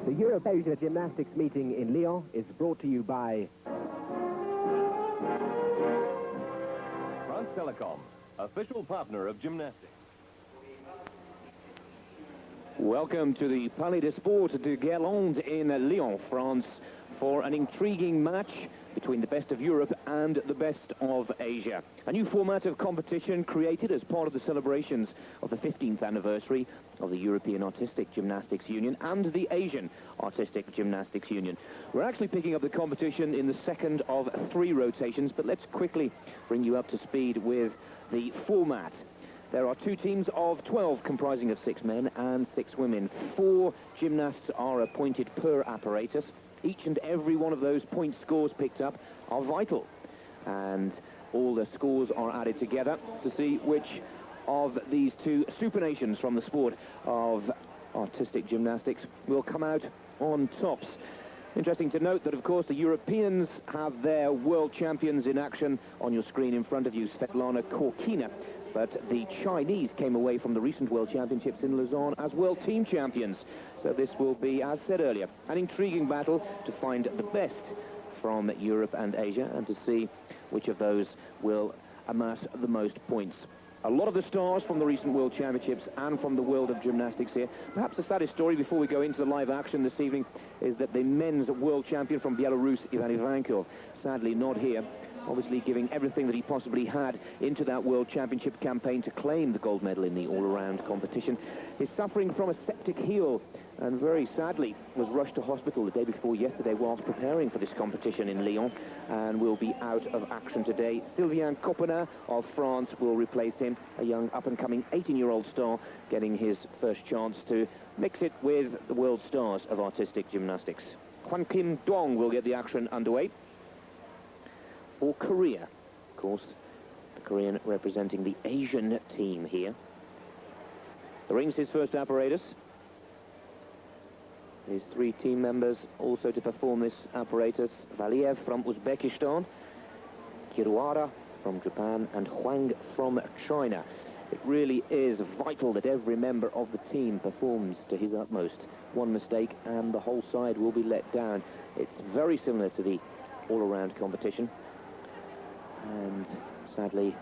The Europe-Asia Gymnastics meeting in Lyon is brought to you by France Telecom, official partner of gymnastics. Welcome to the Palais des Sports de Guerlain in Lyon, France, for an intriguing match between the best of Europe and the best of Asia. A new format of competition created as part of the celebrations of the 15th anniversary of the European Artistic Gymnastics Union and the Asian Artistic Gymnastics Union. We're actually picking up the competition in the second of 3 rotations, but let's quickly bring you up to speed with the format. There are 2 teams of 12 comprising of 6 men and 6 women. 4 gymnasts are appointed per apparatus. Each and every one of those point scores picked up are vital, and all the scores are added together to see which of these 2 supernations from the sport of artistic gymnastics will come out on tops. Interesting to note that, of course, the Europeans have their world champions in action on your screen in front of you, Svetlana Korkina. But the Chinese came away from the recent World Championships in Lausanne as world team champions. So this will be, as said earlier, an intriguing battle to find the best from Europe and Asia and to see which of those will amass the most points. A lot of the stars from the recent World Championships and from the world of gymnastics here. Perhaps the saddest story before we go into the live action this evening is that the men's world champion from Belarus, Ivan Ivankov, sadly not here. Obviously giving everything that he possibly had into that World Championship campaign to claim the gold medal in the all-around competition. He's suffering from a septic heel and very sadly was rushed to hospital the day before yesterday whilst preparing for this competition in Lyon and will be out of action today. Sylvain Coppena of France will replace him, a young up-and-coming 18-year-old star getting his first chance to mix it with the world stars of artistic gymnastics. Hwan Kim Dong will get the action underway. For Korea, of course, the Korean representing the Asian team here. The ring's his first apparatus. His 3 team members also to perform this apparatus: Valiev from Uzbekistan, Kiruara from Japan, and Huang from China. It really is vital that every member of the team performs to his utmost. One mistake and the whole side will be let down. It's very similar to the all-around competition. And sadly,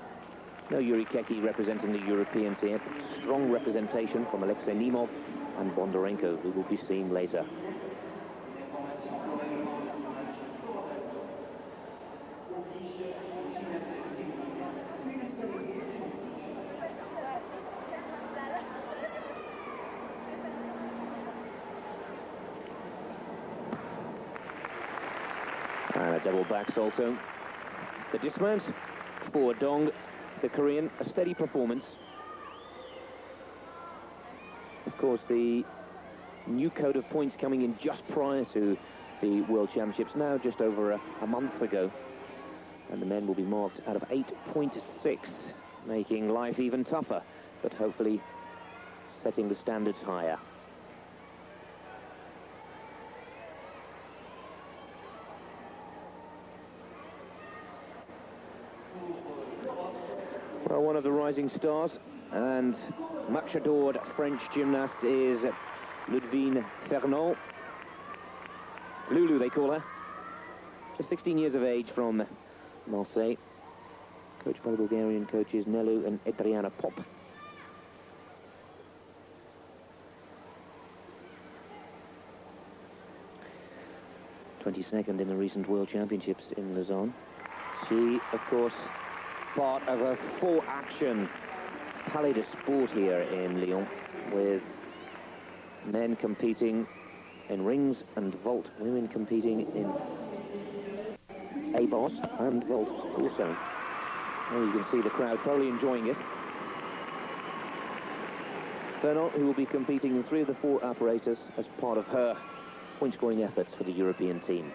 no Yuri Keki representing the Europeans here. Strong representation from Alexei Nemov and Bondarenko, who will be seen later. And a double back salto. The dismount for Dong, the Korean, a steady performance. Of course, the new code of points coming in just prior to the World Championships, now just over a month ago. And the men will be marked out of 8.6, making life even tougher, but hopefully setting the standards higher. Well, one of the rising stars and much adored French gymnast is Ludivine Fernand. Lulu, they call her. Just 16 years of age from Marseille. Coached by the Bulgarian coaches Nelu and Adriana Pop. '22nd in the recent World Championships in Lausanne. She, of course, part of a 4-action Palais de Sport here in Lyon, with men competing in rings and vault, women competing in A-boss and vault also. And you can see the crowd thoroughly enjoying it. Fernand, who will be competing in 3 of the 4 apparatus as part of her point-scoring efforts for the European team.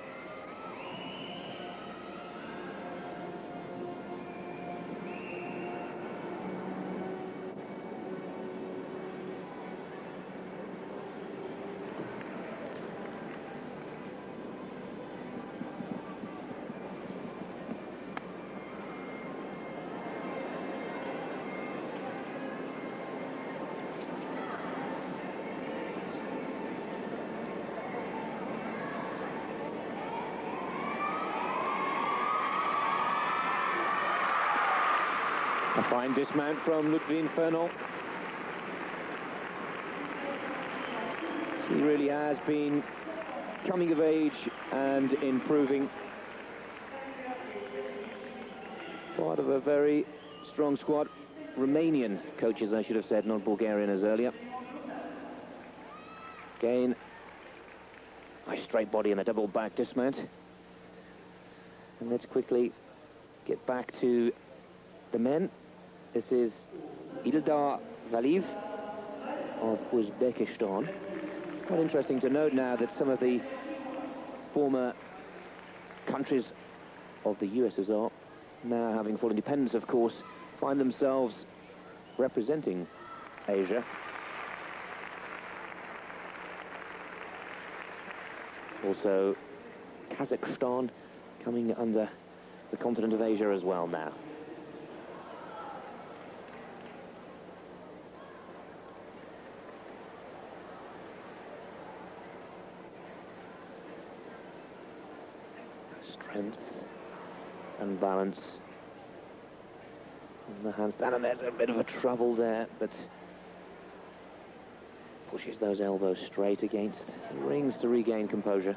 Fine dismount from Ludwig Fernand. He really has been coming of age and improving. Part of a very strong squad. Romanian coaches, I should have said, not Bulgarian as earlier. Again, nice straight body and a double back dismount. And let's quickly get back to the men. This is Ildar Valiyev of Uzbekistan. It's quite interesting to note now that some of the former countries of the USSR, now having full independence, of course, find themselves representing Asia. Also, Kazakhstan coming under the continent of Asia as well now. Strength and balance. The handstand, and there's a bit of a trouble there, but pushes those elbows straight against the rings to regain composure.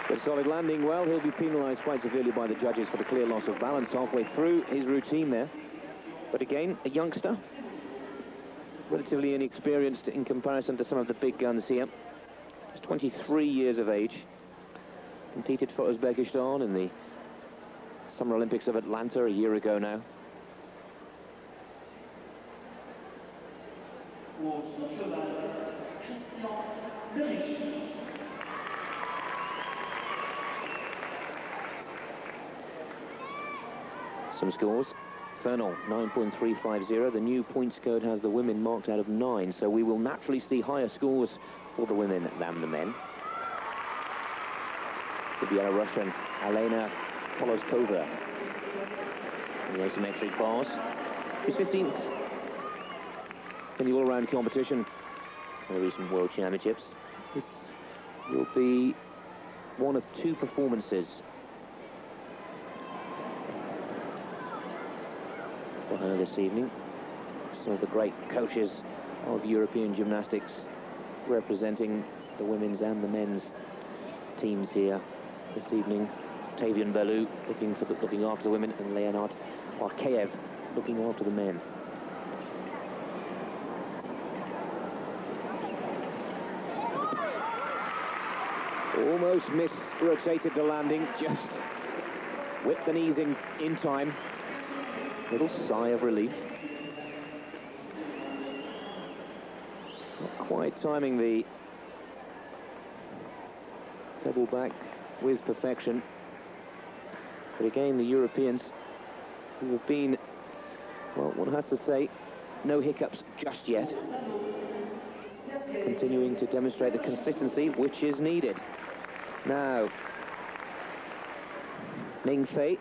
Good solid landing. Well, he'll be penalised quite severely by the judges for the clear loss of balance halfway through his routine there. But again, a youngster, relatively inexperienced in comparison to some of the big guns here. He's 23 years of age. Competed for Uzbekistan in the Summer Olympics of Atlanta a year ago now. Some scores. Fernand, 9.350. The new points code has the women marked out of 9, so we will naturally see higher scores for the women than the men. The Belarusian Elena Poloskova in the asymmetric bars. She's 15th in the all-round competition in the recent World Championships. This will be one of 2 performances for her this evening. Some of the great coaches of European gymnastics representing the women's and the men's teams here this evening. Tavian Bellew looking after the women, and Leonard Arkeyev looking after the men. Almost mis-rotated the landing, just whipped the knees in time. Little sigh of relief. Not quite timing the double back with perfection. But again, the Europeans, who have been, well, one has to say, no hiccups just yet. Continuing to demonstrate the consistency which is needed. Now, Ming Fei.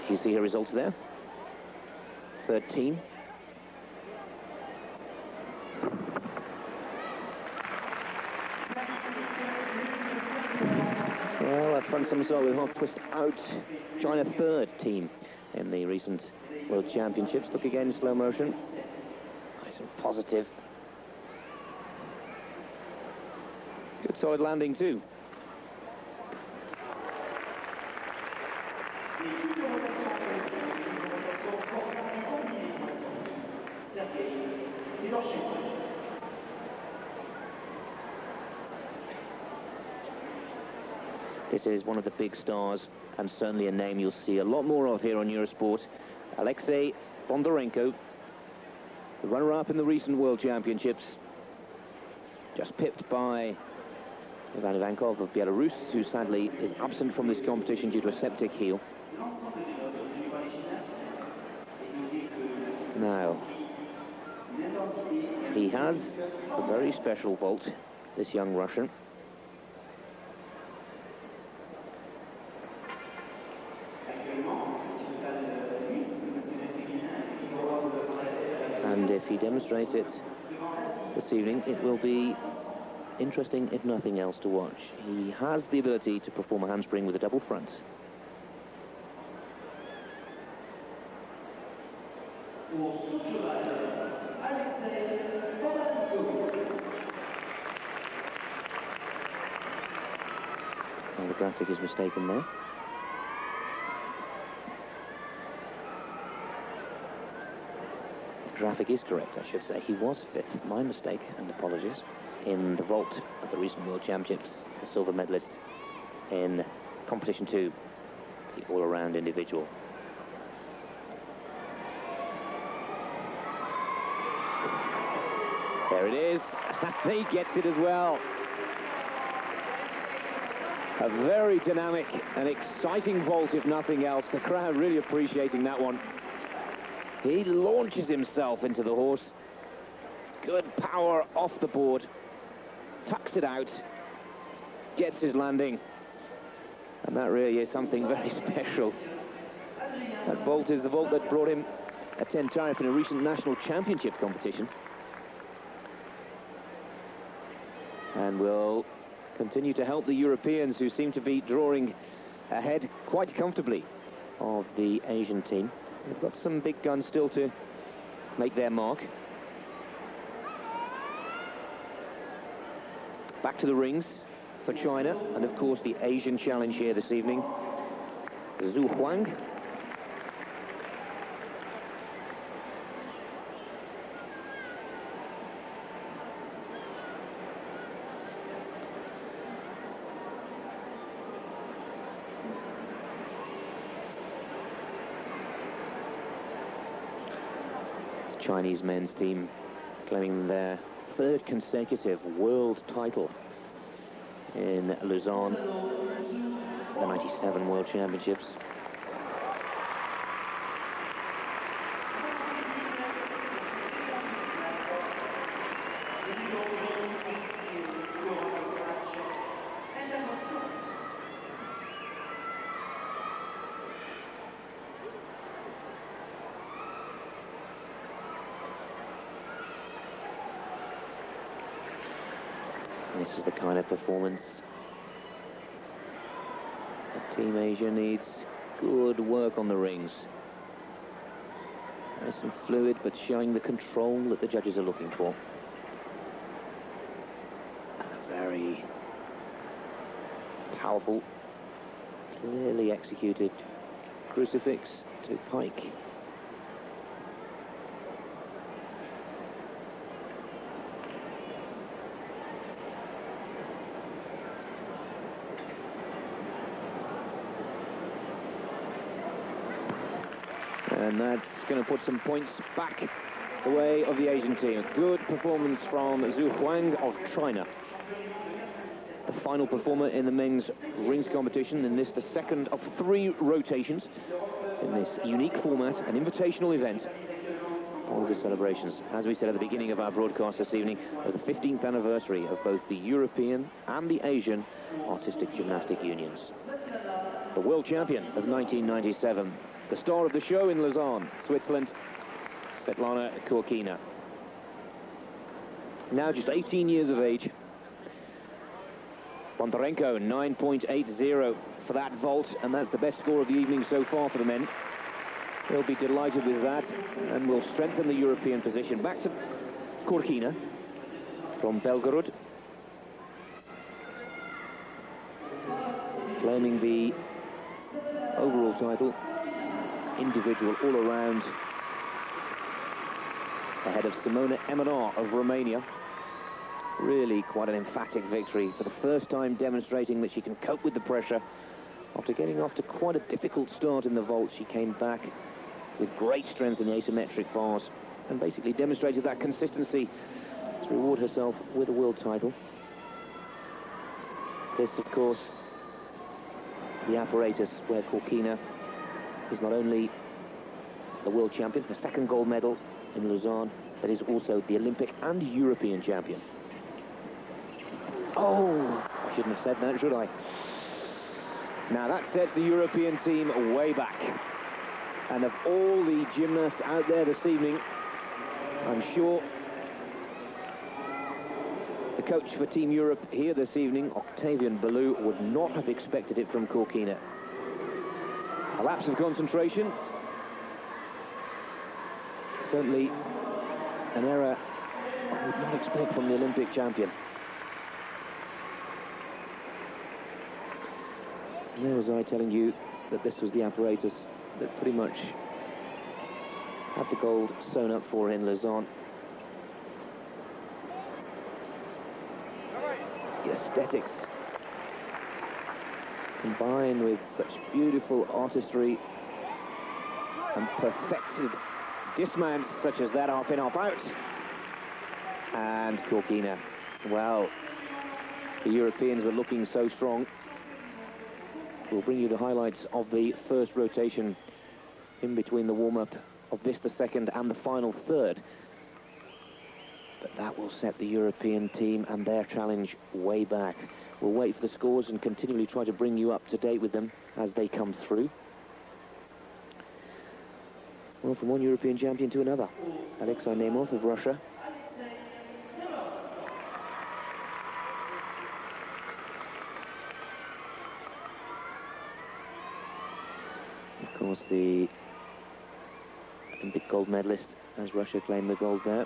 You see her results there. 3rd team. Well, a front somersault with half twist out. China 3rd team in the recent World Championships. Look again in slow motion. Nice and positive. Good solid landing too. This is one of the big stars, and certainly a name you'll see a lot more of here on Eurosport. Alexei Bondarenko, the runner-up in the recent World Championships. Just pipped by Ivan Ivankov of Belarus, who sadly is absent from this competition due to a septic heel. Now, he has a very special vault, this young Russian. if he demonstrates it this evening, it will be interesting, if nothing else, to watch. He has the ability to perform a handspring with a double front. And the graphic is mistaken there. The graphic is correct, I should say. He was fifth, my mistake, and apologies, in the vault at the recent World Championships, the silver medalist in competition 2, the all-around individual. There it is. He gets it as well. A very dynamic and exciting vault, if nothing else. The crowd really appreciating that one. He launches himself into the horse. Good power off the board. Tucks it out. Gets his landing. And that really is something very special. That vault is the vault that brought him a 10 triumph in a recent national championship competition. And will continue to help the Europeans, who seem to be drawing ahead quite comfortably of the Asian team. They've got some big guns still to make their mark. Back to the rings for China, and of course the Asian challenge here this evening. Zhu Huang. Chinese men's team claiming their third consecutive world title in Lyon, the 97 World Championships. This is the kind of performance that Team Asia needs. Good work on the rings. Nice and fluid, but showing the control that the judges are looking for. And a very powerful, clearly executed crucifix to pike. And that's going to put some points back the way of the Asian team. A good performance from Zhu Huang of China. The final performer in the men's rings competition, in this the second of 3 rotations in this unique format, an invitational event. All the celebrations, as we said at the beginning of our broadcast this evening, of the 15th anniversary of both the European and the Asian Artistic Gymnastic Unions. The world champion of 1997. The star of the show in Lausanne, Switzerland, Svetlana Korkina. Now just 18 years of age. Bondarenko, 9.80 for that vault, and that's the best score of the evening so far for the men. They'll be delighted with that, and will strengthen the European position. Back to Korkina from Belgorod. Claiming the overall title. Individual all-around, ahead of Simona Emanar of Romania. Really quite an emphatic victory, for the first time demonstrating that she can cope with the pressure. After getting off to quite a difficult start in the vault, she came back with great strength in the asymmetric bars and basically demonstrated that consistency to reward herself with a world title. This, of course, the apparatus where Korkina is not only the world champion, the second gold medal in Lausanne, but is also the Olympic and European champion. Oh, I shouldn't have said that, should I? Now that sets the European team way back. And of all the gymnasts out there this evening, I'm sure the coach for Team Europe here this evening, Octavian Ballou, would not have expected it from Corkina. A lapse of concentration. Certainly an error I would not expect from the Olympic champion. And there was I telling you that this was the apparatus that pretty much had the gold sewn up for in Lyon. The aesthetics combined with such beautiful artistry and perfected dismounts such as that half in, half out. And Corkina, well, the Europeans were looking so strong. We'll bring you the highlights of the first rotation in between the warm-up of this, the second, and the final third. But that will set the European team and their challenge way back. We'll wait for the scores and continually try to bring you up to date with them as they come through. Well, from one European champion to another. Alexei Nemov of Russia. Of course, the Olympic gold medalist, as Russia claimed the gold there.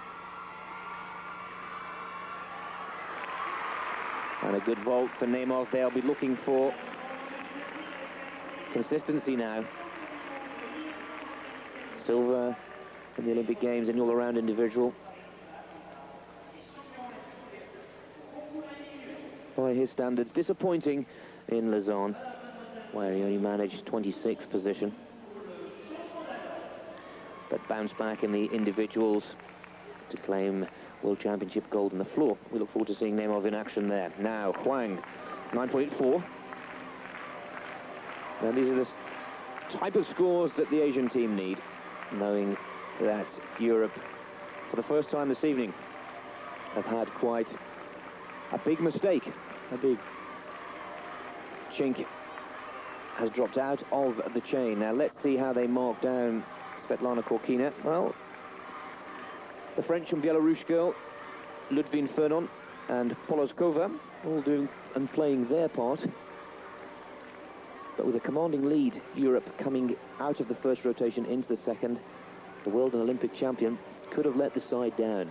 And a good vault for Nemov. They'll be looking for consistency now. Silver in the Olympic Games in all-around individual. By his standards, disappointing in Lyon, where he only managed 26th position. But bounced back in the individuals to claim World Championship gold on the floor. We look forward to seeing Nemov in action there. Now, Huang, 9.84. Now, these are the type of scores that the Asian team need, knowing that Europe, for the first time this evening, have had quite a big mistake. A big chink has dropped out of the chain. Now, let's see how they mark down Svetlana Corkina. Well, the French and Belarus girl, Ludvine Fernon and Polozkova, all doing and playing their part. But with a commanding lead, Europe coming out of the first rotation into the second, the world and Olympic champion could have let the side down.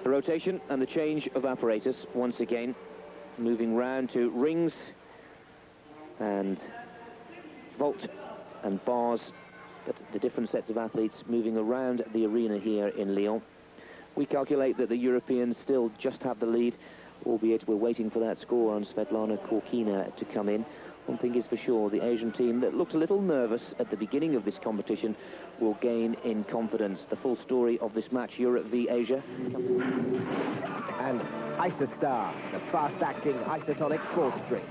The rotation and the change of apparatus once again, moving round to rings and vault and bars, but the different sets of athletes moving around the arena here in Lyon. We calculate that the Europeans still just have the lead, albeit we're waiting for that score on Svetlana Corkina to come in. One thing is for sure, the Asian team that looked a little nervous at the beginning of this competition will gain in confidence. The full story of this match, Europe v Asia. And Isostar, the fast-acting isotonic fourth string.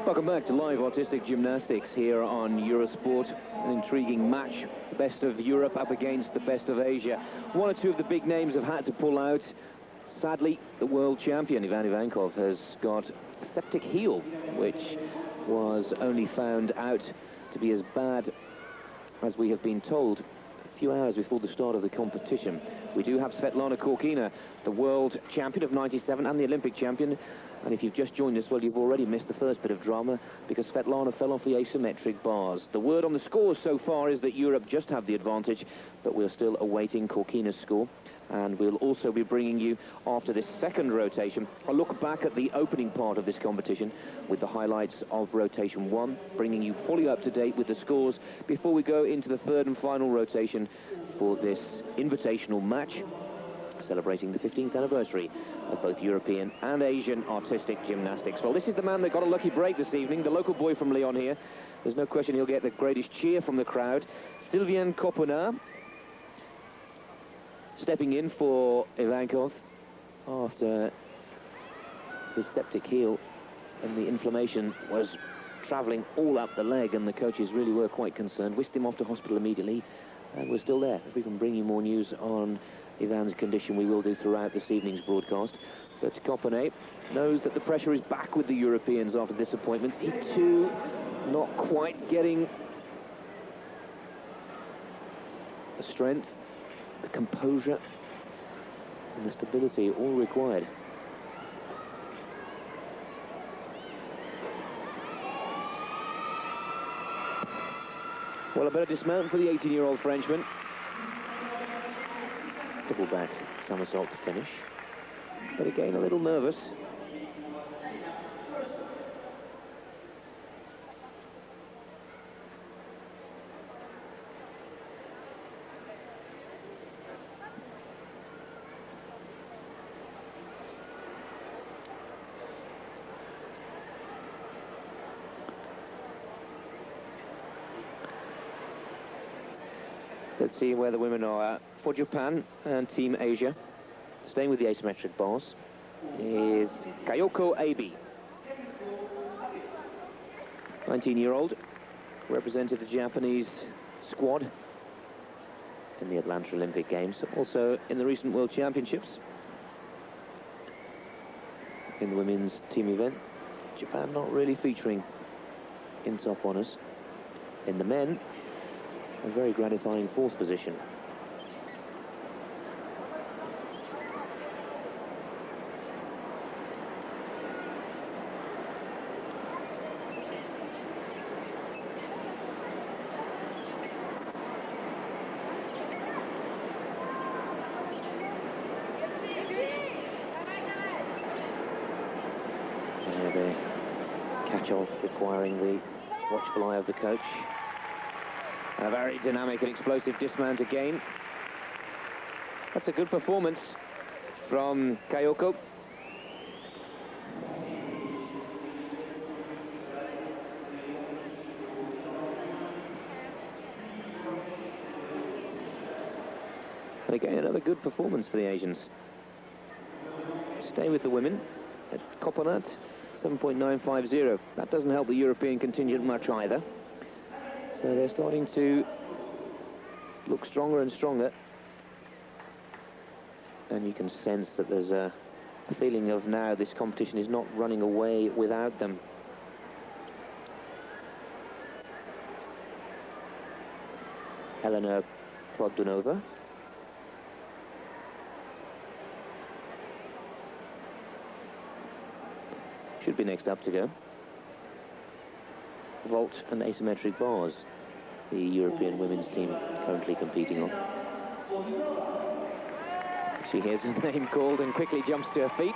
Welcome back to live artistic gymnastics here on Eurosport. An intriguing match. The best of Europe up against the best of Asia. One or two of the big names have had to pull out. Sadly, the world champion, Ivan Ivankov, has got a septic heel, which was only found out to be as bad as we have been told a few hours before the start of the competition. We do have Svetlana Corkina, the world champion of '97 and the Olympic champion. And if you've just joined us, well, you've already missed the first bit of drama because Svetlana fell off the asymmetric bars. The word on the scores so far is that Europe just have the advantage, but we're still awaiting Corkina's score. And we'll also be bringing you, after this second rotation, a look back at the opening part of this competition with the highlights of rotation 1, bringing you fully up to date with the scores before we go into the third and final rotation for this invitational match, celebrating the 15th anniversary of both European and Asian artistic gymnastics. Well, this is the man that got a lucky break this evening, the local boy from Lyon here. There's no question he'll get the greatest cheer from the crowd. Sylvain Copenard, stepping in for Ivankov after his septic heel, and the inflammation was travelling all up the leg, and the coaches really were quite concerned. Whisked him off to hospital immediately, and we're still there. If we can bring you more news on Ivan's condition, we will do throughout this evening's broadcast. But Copenhagen knows that the pressure is back with the Europeans after disappointment. He too not quite getting the strength, the composure, and the stability all required. Well, a better dismount for the 18-year-old Frenchman. Double back somersault to finish. But again, a little nervous. Let's see where the women are at. For Japan and Team Asia, staying with the asymmetric bars, is Kayoko Abe. 19-year-old, represented the Japanese squad in the Atlanta Olympic Games, also in the recent World Championships. In the women's team event, Japan not really featuring in top honours. In the men, a very gratifying fourth position. The catch-off requiring the watchful eye of the coach. A very dynamic and explosive dismount again. That's a good performance from Kayoko. And again, another good performance for the Asians. Stay with the women at Copenhagen, 7.950. That doesn't help the European contingent much either. So they're starting to look stronger and stronger. And you can sense that there's a feeling of now this competition is not running away without them. Elena Progdanova. Should be next up to go. Vault and asymmetric bars, the European women's team currently competing on. She hears her name called and quickly jumps to her feet.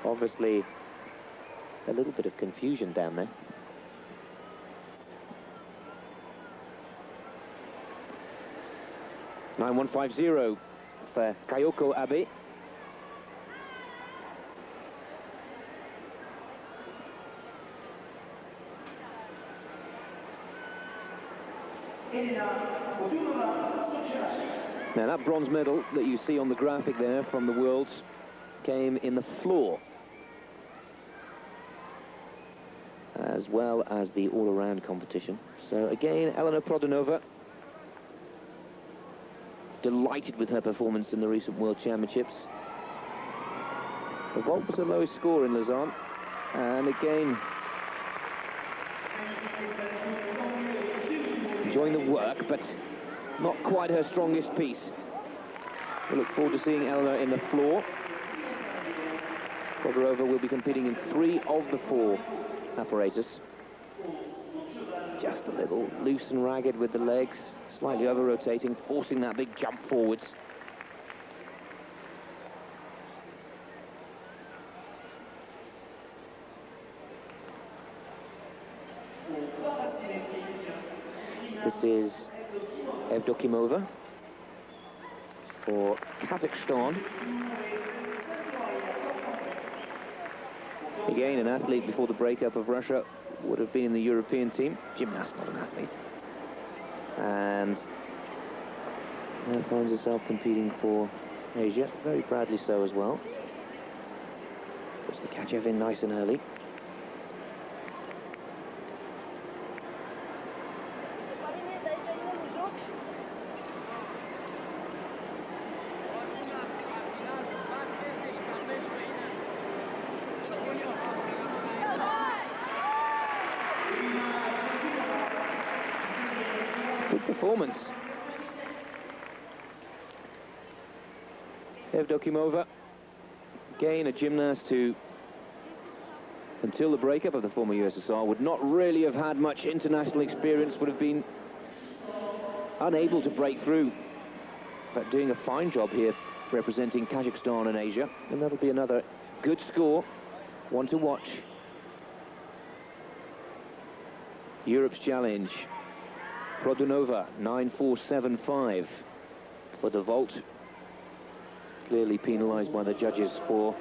Obviously, a little bit of confusion down there. (9.150) for Kayoko Abe. Now that bronze medal that you see on the graphic there from the Worlds came in the floor, as well as the all-around competition. So again, Elena Progdanova, delighted with her performance in the recent World Championships. The vault was the lowest score in Lausanne, and again, enjoying the work, but not quite her strongest piece. We look forward to seeing Elena in the floor. Progdanova will be competing in 3 of the 4 apparatus. Just a little loose and ragged with the legs, slightly over-rotating, forcing that big jump forwards. This is Evdokimova for Kazakhstan. Again, an athlete before the breakup of Russia, would have been in the European team. Gymnast, not an athlete. And now finds herself competing for Asia, very proudly so as well. Puts the catch-off in nice and early. Good performance. Evdokimova, again a gymnast who, until the breakup of the former USSR, would not really have had much international experience, would have been unable to break through, but doing a fine job here representing Kazakhstan and Asia, and that'll be another good score, one to watch. Europe's challenge, Produnova, 9.475 for the vault. Clearly penalised by the judges for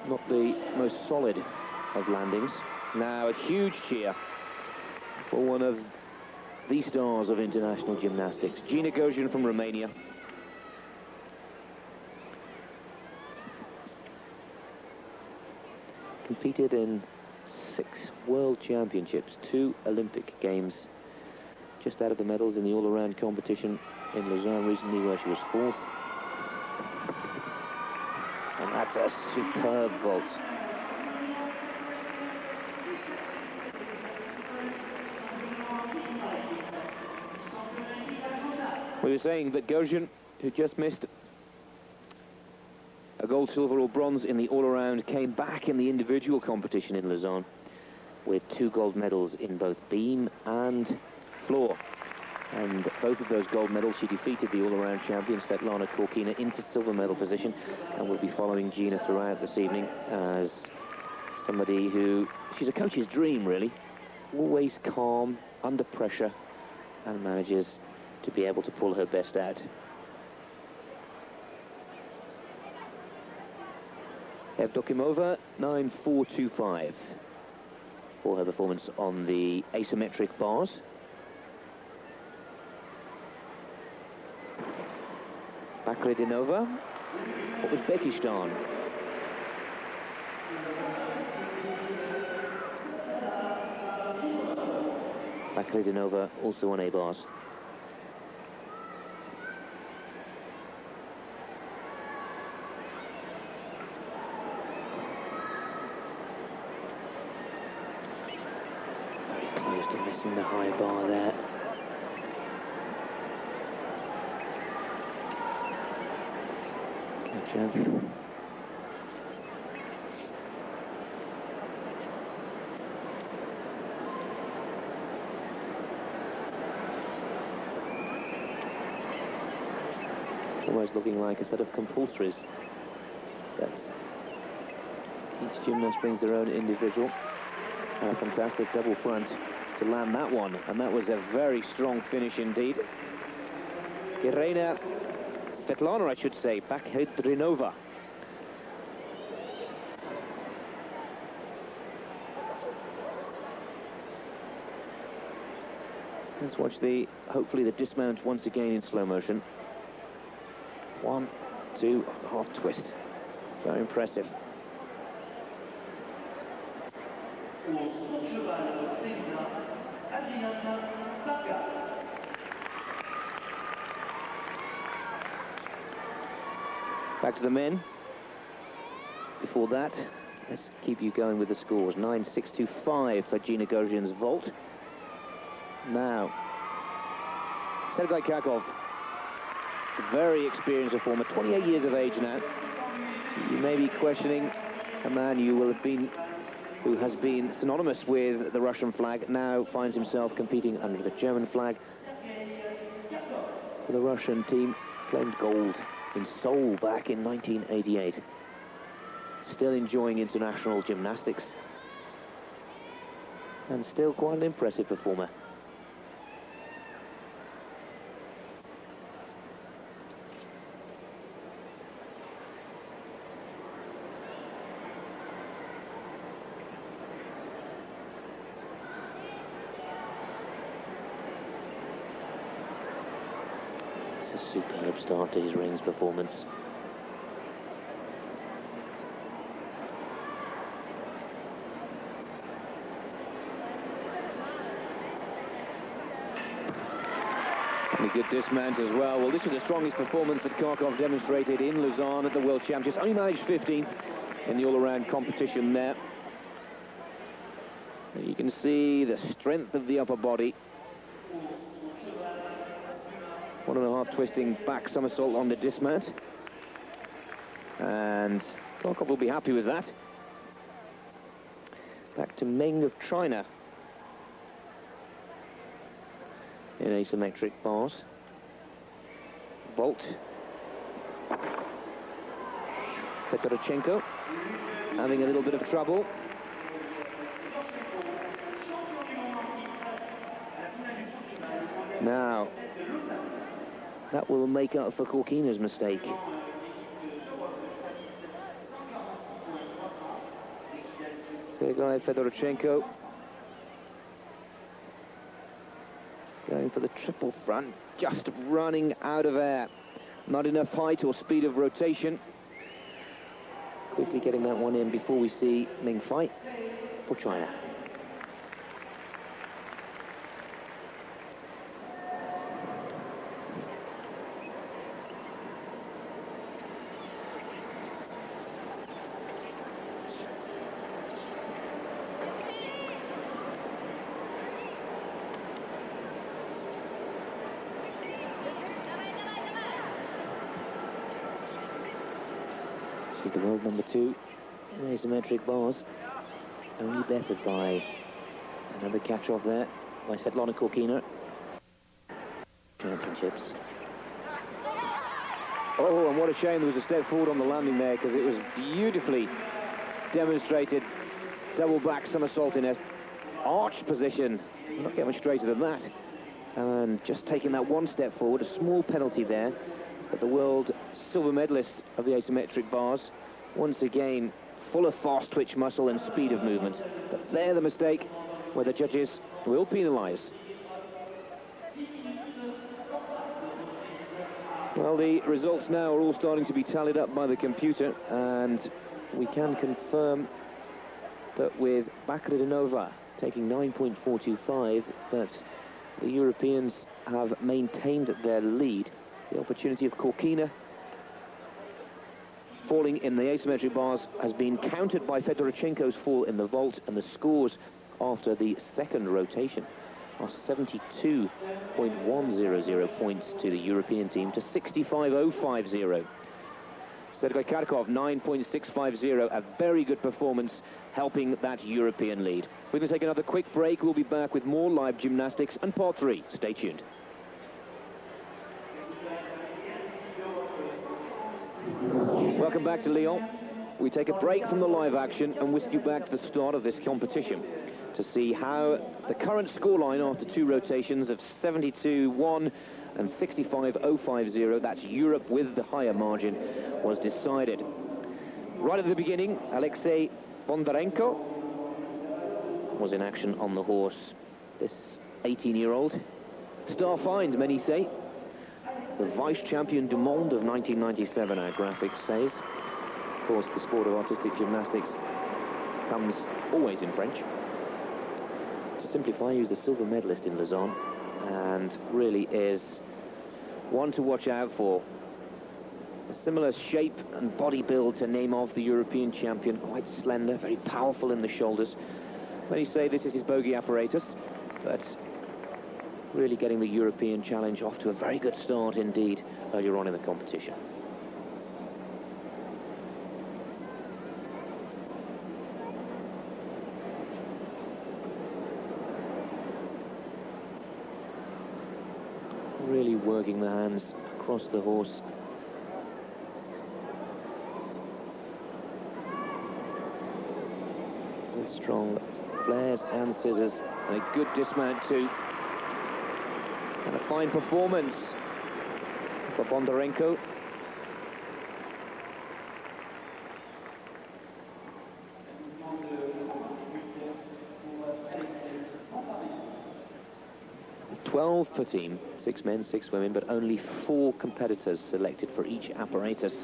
not the most solid of landings. Now a huge cheer for one of the stars of international gymnastics, Gina Gosian from Romania. Competed in 6 World Championships, 2 Olympic Games. Just out of the medals in the all-around competition in Lausanne recently, where she was 4th. And that's a superb vault. We were saying that Gosian, who just missed a gold, silver or bronze in the all-around, came back in the individual competition in Lausanne with 2 gold medals in both beam and floor. And both of those gold medals, she defeated the all-around champion Svetlana Korkina into silver medal position, and will be following Gina throughout this evening as somebody who, she's a coach's dream really, always calm, under pressure, and manages to be able to pull her best out. Evdokimova, 9.425 for her performance on the asymmetric bars. Bakridinova for Uzbekistan. Bakridinova also on A-bars. Very close to missing the high bar there. Almost looking like a set of compulsories. But each gymnast brings their own individual. And a fantastic double front to land that one. And that was a very strong finish indeed. Svetlana, I should say, Bakridinova. Let's watch hopefully the dismount once again in slow motion. 1, 2, half twist. Very impressive. Back to the men. Before that, let's keep you going with the scores. 9.625 for Gina Gosian's vault. Now, Sergei Kakov, a very experienced performer, 28 years of age now. You may be questioning a man who has been synonymous with the Russian flag, now finds himself competing under the German flag. The Russian team claimed gold in Seoul back in 1988. Still enjoying international gymnastics. And still quite an impressive performer. Superb start to his rings performance. And a good dismount as well. Well, this was the strongest performance that Karkov demonstrated in Lausanne at the World Championships. Only managed 15th in the all-around competition there. You can see the strength of the upper body. 1.5 twisting back somersault on the dismount. And Korkov will be happy with that. Back to Meng of China in asymmetric bars. Vault. Fedorchenko having a little bit of trouble. Now, that will make up for Korkina's mistake. Sergei Fedorchenko going for the triple front, just running out of air. Not enough height or speed of rotation. Quickly getting that one in before we see Meng fight for China. She's the world number 2 in asymmetric bars, only bettered by another catch-off there by Svetlana Korkina. Championships. Oh, and what a shame there was a step forward on the landing there, because it was beautifully demonstrated. Double back somersault in a arched position. Not get much straighter than that. And just taking that one step forward, a small penalty there. But the world silver medalist of the asymmetric bars, once again, full of fast twitch muscle and speed of movement. But there the mistake, where the judges will penalise. Well, the results now are all starting to be tallied up by the computer, and we can confirm that with Bakhridinova taking 9.425, that the Europeans have maintained their lead. The opportunity of Korkina falling in the asymmetric bars has been countered by Fedorchenko's fall in the vault, and the scores after the second rotation are 72.100 points to the European team to 65.050. Sergei Karkov 9.650, a very good performance, helping that European lead. We're going to take another quick break. We'll be back with more live gymnastics and part 3. Stay tuned. Welcome back to Lyon. We take a break from the live action and whisk you back to the start of this competition to see how the current scoreline after 2 rotations of 72-1 and 65.050, that's Europe with the higher margin, was decided. Right at the beginning, Alexei Bondarenko was in action on the horse. This 18-year-old, star find, many say. The vice-champion du monde of 1997, our graphics says. Of course, the sport of artistic gymnastics comes always in French. To simplify, he was a silver medalist in Lausanne, and really is one to watch out for. A similar shape and body build to name of the European champion, quite slender, very powerful in the shoulders. Many say this is his bogey apparatus, but really getting the European challenge off to a very good start indeed earlier on in the competition. Really working the hands across the horse. With strong flares and scissors, and a good dismount too. And a fine performance for Bondarenko. "12 per team, 6 men, 6 women, but only 4 competitors selected for each apparatus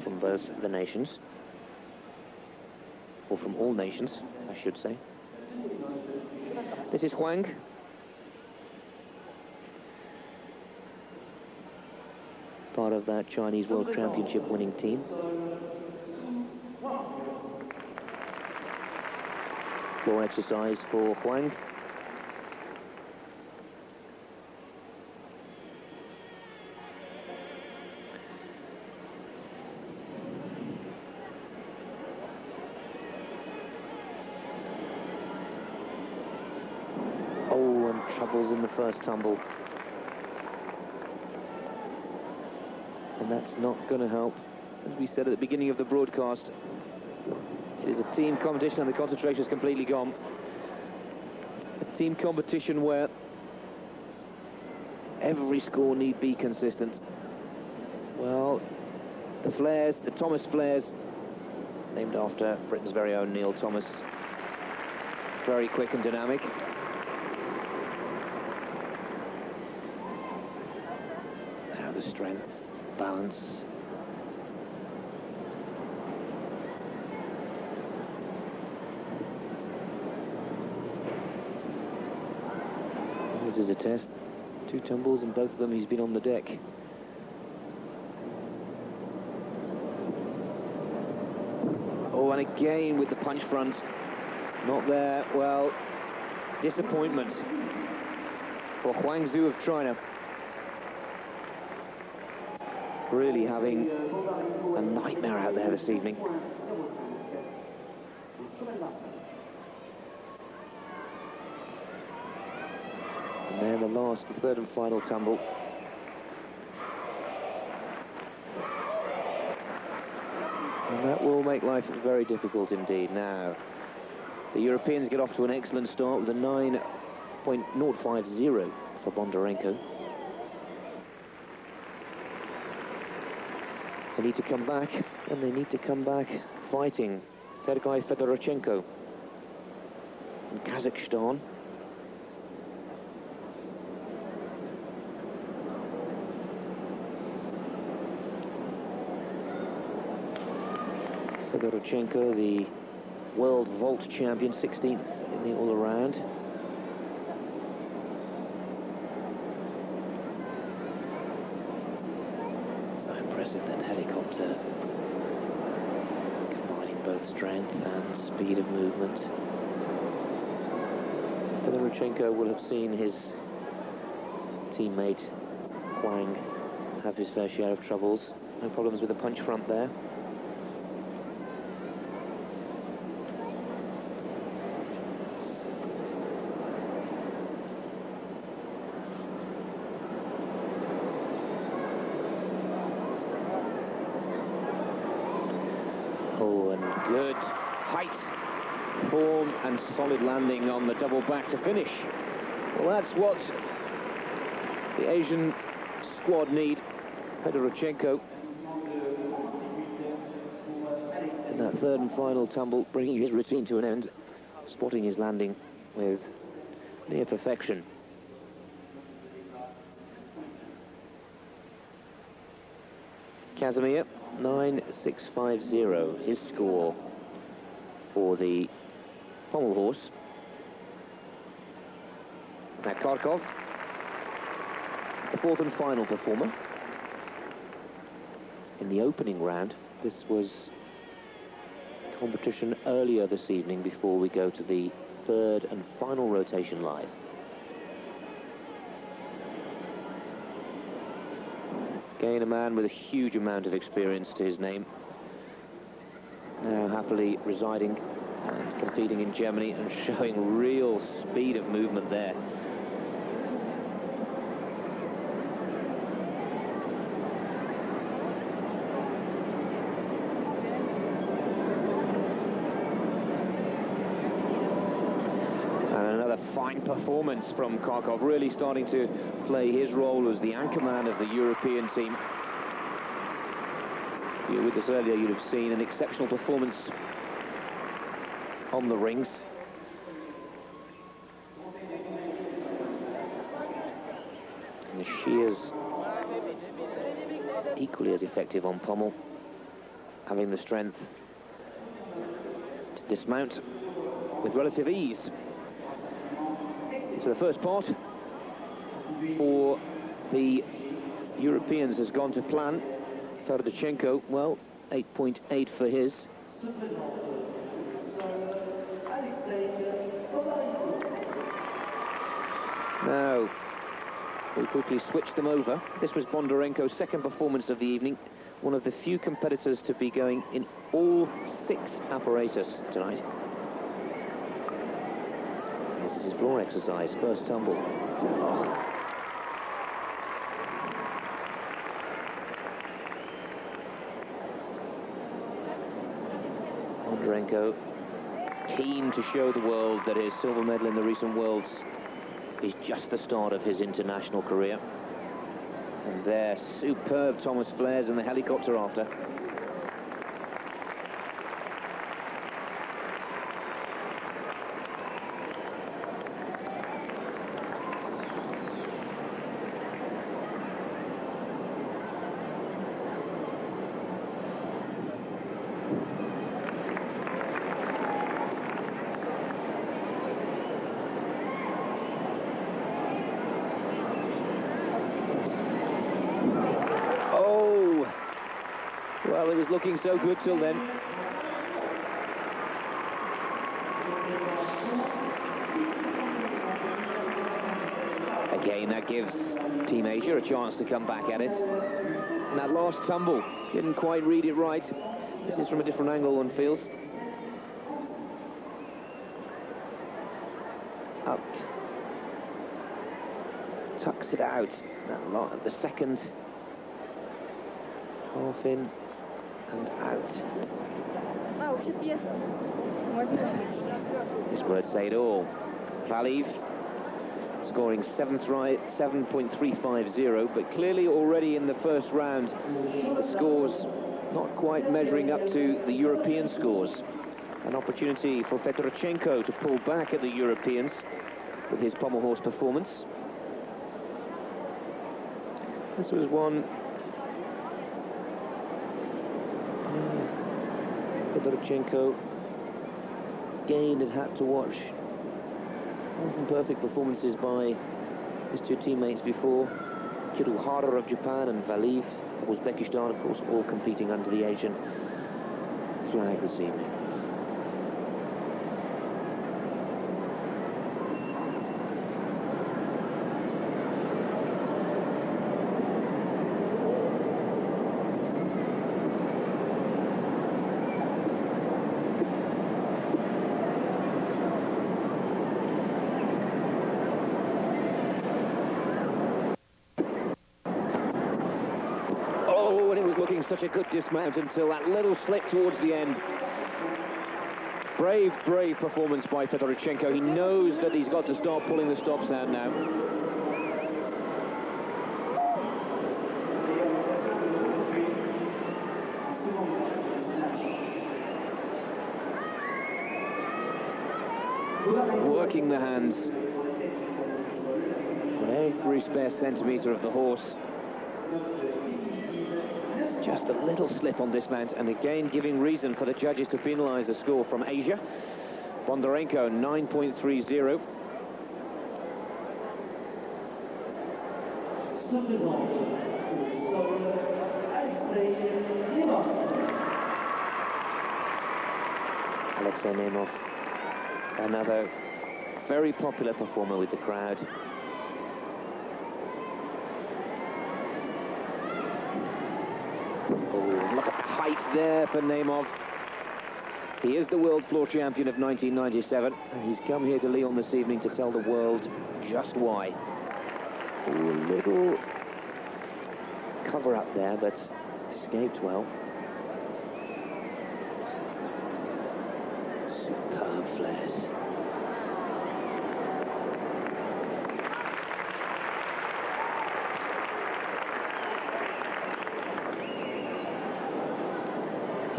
from both the nations. Or from all nations, I should say. This is Huang. Part of that Chinese World Championship winning team. Floor exercise for Huang. troubles in the first tumble. And that's not going to help. As we said at the beginning of the broadcast, it is a team competition and the concentration is completely gone. A team competition where every score need be consistent. Well, the flares, the Thomas flares, named after Britain's very own Neil Thomas, very quick and dynamic. Now the strength, balance. This is a test. 2 tumbles and both of them he's been on the deck. Oh, and again with the punch front. Not there. Well, disappointment for Huangzhou of China. Really having a nightmare out there this evening. And then the last, the third and final tumble. And that will make life very difficult indeed. Now, the Europeans get off to an excellent start with a 9.050 for Bondarenko. They need to come back, and they need to come back fighting. Sergei Fedorchenko from Kazakhstan. Fedorchenko, the world vault champion, 16th in the all-around. So impressive, that helicopter, combining both strength and speed of movement. Fedorchenko will have seen his teammate Huang have his fair share of troubles. No problems with the punch front there. Oh, and good height, form and solid landing on the double back to finish. Well, that's what the Asian squad need. Fedorchenko in that third and final tumble, bringing his routine to an end, spotting his landing with near perfection. Casimir, 9.650, his score for the pommel horse. Now Kharkov, the fourth and final performer in the opening round. This was competition earlier this evening before we go to the third and final rotation live. Again, a man with a huge amount of experience to his name. Now happily residing and competing in Germany and showing real speed of movement there. And another fine performance from Kharkov, really starting to play his role as the anchorman of the European team. If you were with us earlier, you'd have seen an exceptional performance on the rings. And the shears equally as effective on pommel, having the strength to dismount with relative ease. So the first part for the Europeans has gone to plan. Fedorchenko, well, 8.8 for his. Now, we quickly switch them over. This was Bondarenko's second performance of the evening. One of the few competitors to be going in all 6 apparatus tonight. This is his floor exercise, first tumble. Bondarenko, keen to show the world that his silver medal in the recent Worlds is just the start of his international career. And there, superb Thomas flares and the helicopter after. Well, it was looking so good till then. Again, that gives Team Asia a chance to come back at it. And that last tumble, didn't quite read it right. This is from a different angle, one feels. Up. Tucks it out. That lot at the second. Half in. And out. This word say it all. Valiv scoring 7.350, but clearly already in the first round, the scores not quite measuring up to the European scores. An opportunity for Fedorchenko to pull back at the Europeans with his pommel horse performance. This was one Fedorchenko again had to watch perfect performances by his two teammates before. Kiruhara of Japan and Valiv of Uzbekistan, of course, all competing under the Asian flag this evening. Such a good dismount until that little slip towards the end. Brave, brave performance by Fedorchenko. He knows that he's got to start pulling the stops out now. Working the hands on every spare centimetre of the horse. Just a little slip on dismount, and again giving reason for the judges to penalise the score from Asia. Bondarenko 9.30. Alexei Nemov, another very popular performer with the crowd. Look at the height there for Nemov. He is the world floor champion of 1997, and he's come here to Lyon this evening to tell the world just why. A little cover up there, but escaped well. Superb flares.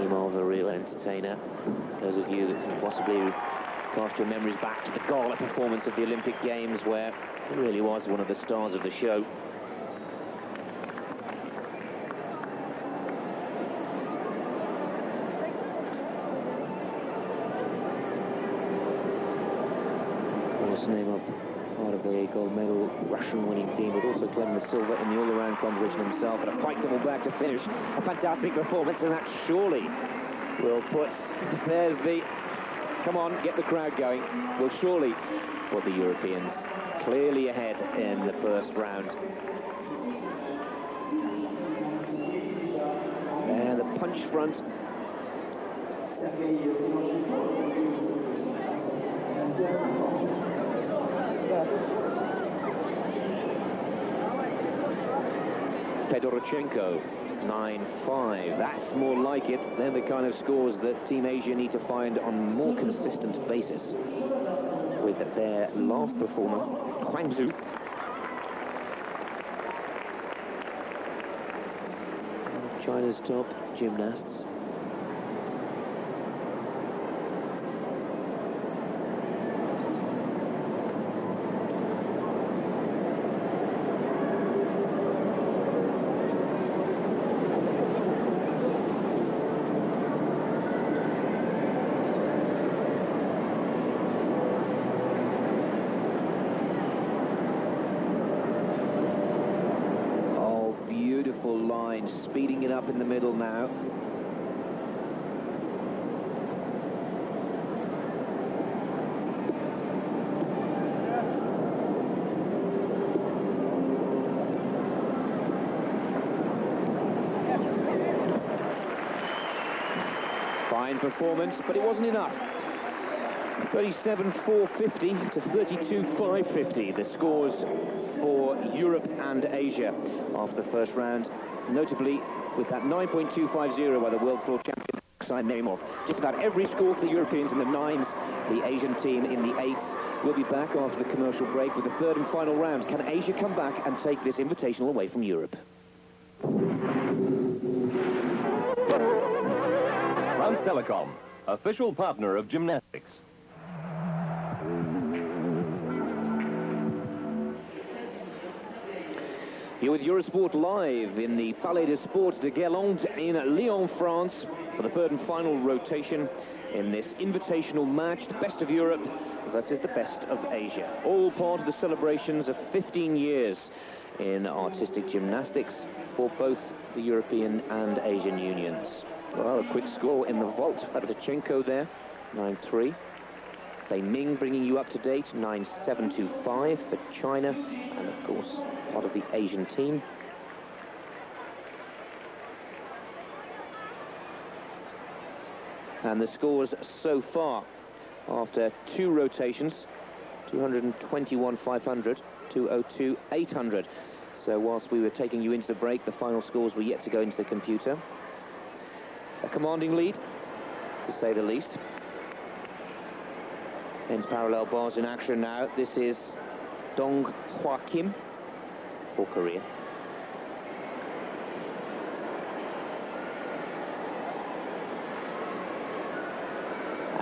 Of a real entertainer. Those of you that can possibly cast your memories back to the gala performance of the Olympic Games, where he really was one of the stars of the show. Of course, Nemov, part of the gold medal Russian winning team, but also claiming the silver in the all-around competition himself, and a pike double back to finish. A fantastic performance, and that surely will put, there's the, come on, get the crowd going, will surely put the Europeans clearly ahead in the first round. And the punch front. Fedorchenko, 9-5. That's more like it. They're the kind of scores that Team Asia need to find on a more consistent basis. With their last performer, Huang Zhu. China's top gymnasts. Line, speeding it up in the middle now. Fine performance, but it wasn't enough. 37.450 to 32.550, the scores for Europe and Asia after the first round. Notably, with that 9.250 by the world floor champion, Neymar. Just about every score for the Europeans in the 9s, the Asian team in the 8s. We'll be back after the commercial break with the third and final round. Can Asia come back and take this invitational away from Europe? France Telecom, official partner of gymnastics. You're with Eurosport Live in the Palais des Sports de Guerlain in Lyon, France, for the third and final rotation in this invitational match, the best of Europe versus the best of Asia. All part of the celebrations of 15 years in artistic gymnastics for both the European and Asian unions. Well, a quick score in the vault. Fedorchenko there, 9-3. Fei Ming bringing you up to date, 9.725 for China, and of course, part of the Asian team. And the scores so far, after 2 rotations, 221.500, 202.800. So whilst we were taking you into the break, the final scores were yet to go into the computer. A commanding lead, to say the least. Men's parallel bars in action now. This is Dong Hwa Kim for Korea.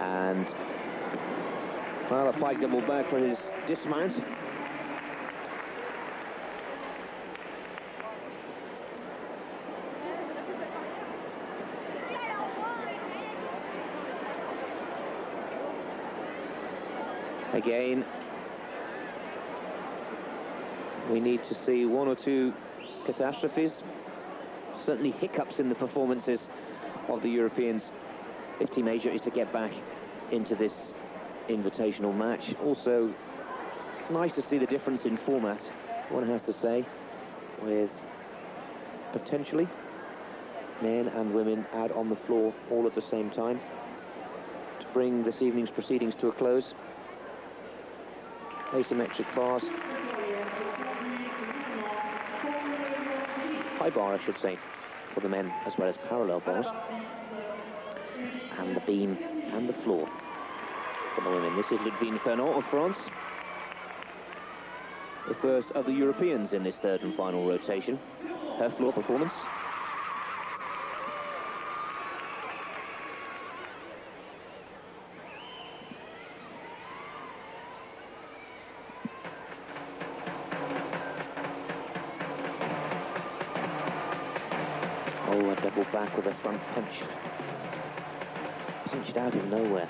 And, well, a pike double back for his dismount. Again, we need to see 1 or 2 catastrophes, certainly hiccups in the performances of the Europeans if Team Asia is to get back into this invitational match. Also, nice to see the difference in format, one has to say, with potentially men and women out on the floor all at the same time to bring this evening's proceedings to a close. Asymmetric bars. High bar, I should say, for the men, as well as parallel bars. And the beam and the floor for the women. This is Ludivine Fernand of France, the first of the Europeans in this third and final rotation. Her floor performance. Oh, a double back with a front punch. Punched out of nowhere.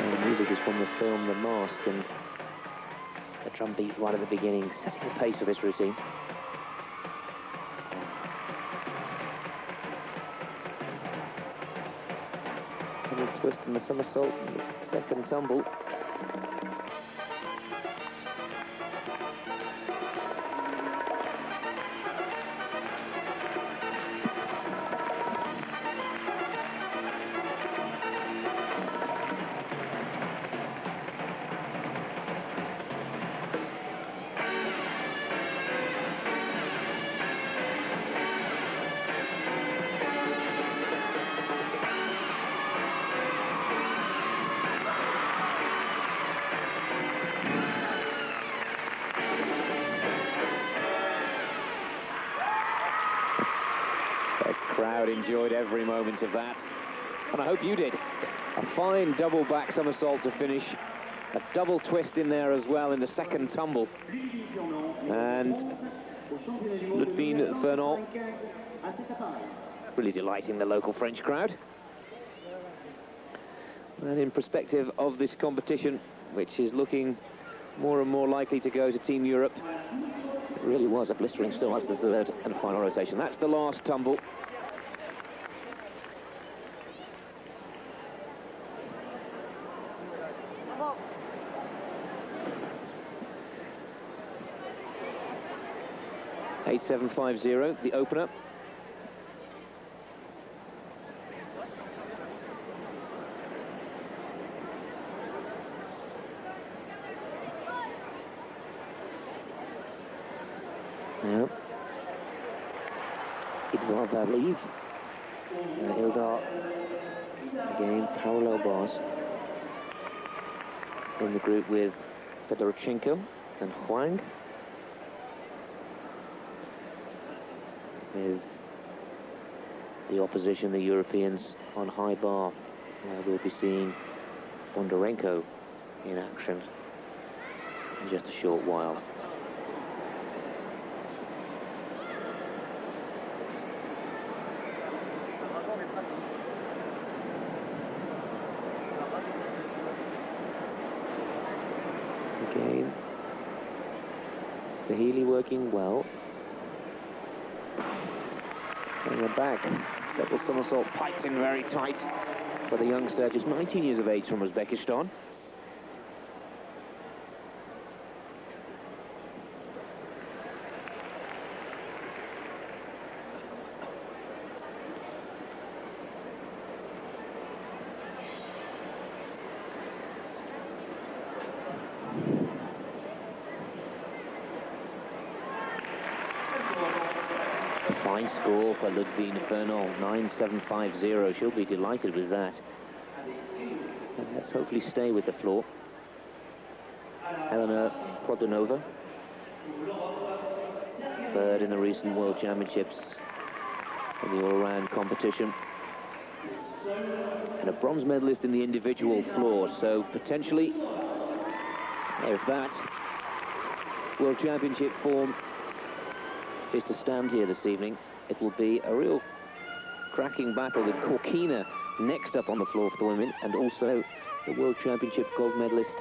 The music is from the film The Mask, and the drum beat right at the beginning, setting the pace of this routine. The twist and the somersault in the second tumble. Crowd enjoyed every moment of that, and I hope you did. A fine double back somersault to finish, a double twist in there as well in the second tumble, and Lyon Fernand really delighting the local French crowd. And in perspective of this competition, which is looking more and more likely to go to Team Europe, it really was a blistering start to the third and final rotation. That's the last tumble. .8750, the opener. Now, Edouard Vavliv, Ildar, again, parallel bars. In the group with Fedorchenko and Huang. With the opposition, the Europeans on high bar. We'll be seeing Bondarenko in action in just a short while. Again, the Healy working well. And we're back. Double somersault pipes in very tight for the youngster, just 19 years of age from Uzbekistan. Fine score for Lyon Fernand, 9750. She'll be delighted with that. And let's hopefully stay with the floor. Elena Prodonova, third in the recent World Championships in the all-round competition. And a bronze medalist in the individual floor, so potentially, if that World Championship form is to stand here this evening, it will be a real cracking battle with Korkina next up on the floor for the women, and also the World Championship gold medalist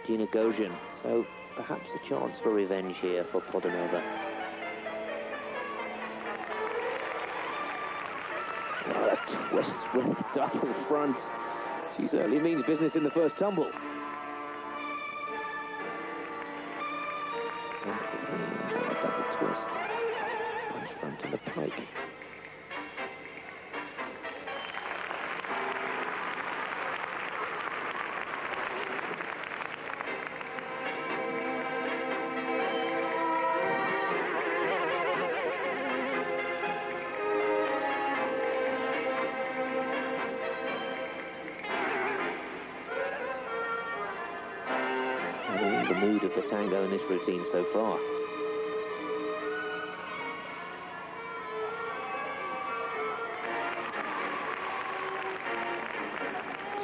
Gina Gozhin. So perhaps a chance for revenge here for Prodonova. Oh, a twist with double front. She certainly means business in the first tumble. A double twist. Punch front to the pike. The mood of the tango in this routine so far.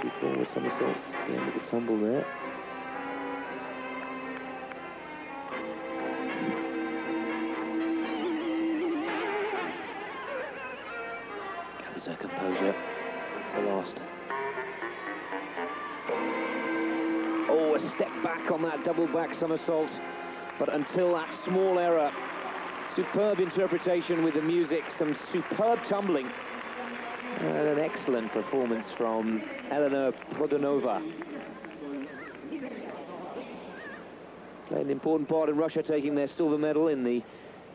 Two forward somersaults at the end of the tumble there. Gathers her composure for the last. Oh, a step back on that double back somersault, but until that small error, superb interpretation with the music, some superb tumbling, And an excellent performance from Elena Prodanova. Played an important part in Russia taking their silver medal in the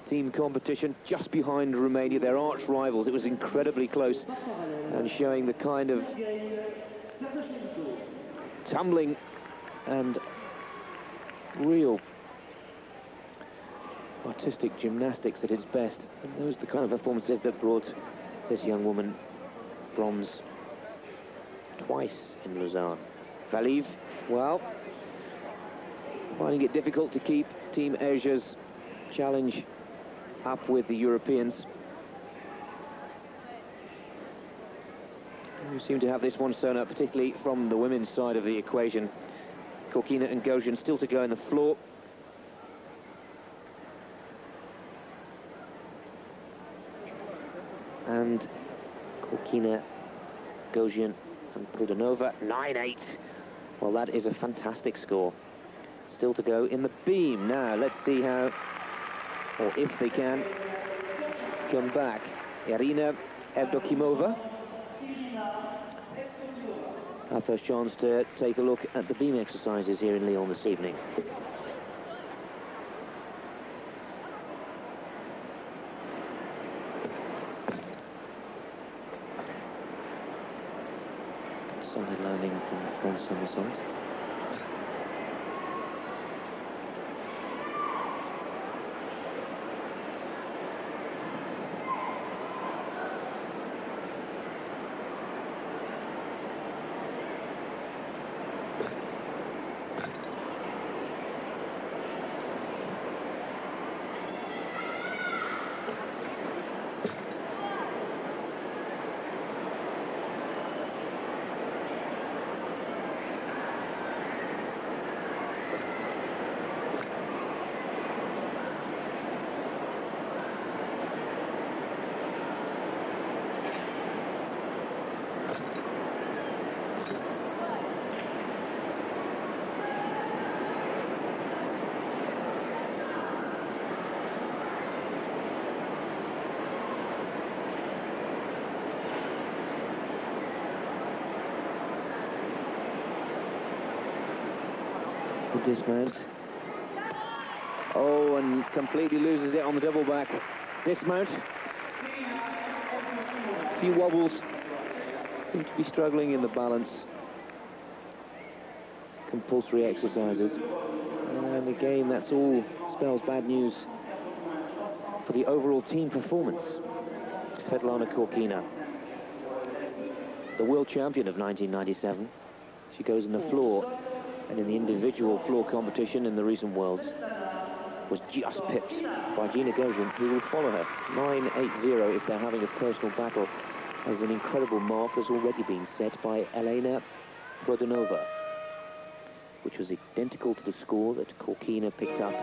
team competition, just behind Romania, their arch rivals. It was incredibly close and showing the kind of tumbling and real artistic gymnastics at its best. And those are the kind of performances that brought this young woman bronze twice in Lausanne. Valiv, well, finding it difficult to keep Team Asia's challenge up with the Europeans, who seem to have this one sewn up, particularly from the women's side of the equation. Korkina and Gojin still to go on the floor. And Korkina, Gojin and Prodanova, 9-8. Well, that is a fantastic score. Still to go in the beam. Now, let's see how, or if they can, come back. Irina Evdokimova. Our first chance to take a look at the beam exercises here in Lyon this evening. Solid landing from the front somersault. Dismount. Oh, and completely loses it on the double back. Dismount. A few wobbles. Seem to be struggling in the balance. Compulsory exercises. And again, that's all spells bad news for the overall team performance. Svetlana Korkina, the world champion of 1997. She goes on the floor, and in the individual floor competition in the recent Worlds, was just pipped by Gina Gojin, who will follow her. 9-8-0 if they're having a personal battle, as an incredible mark has already been set by Elena Prodanova, which was identical to the score that Korkina picked up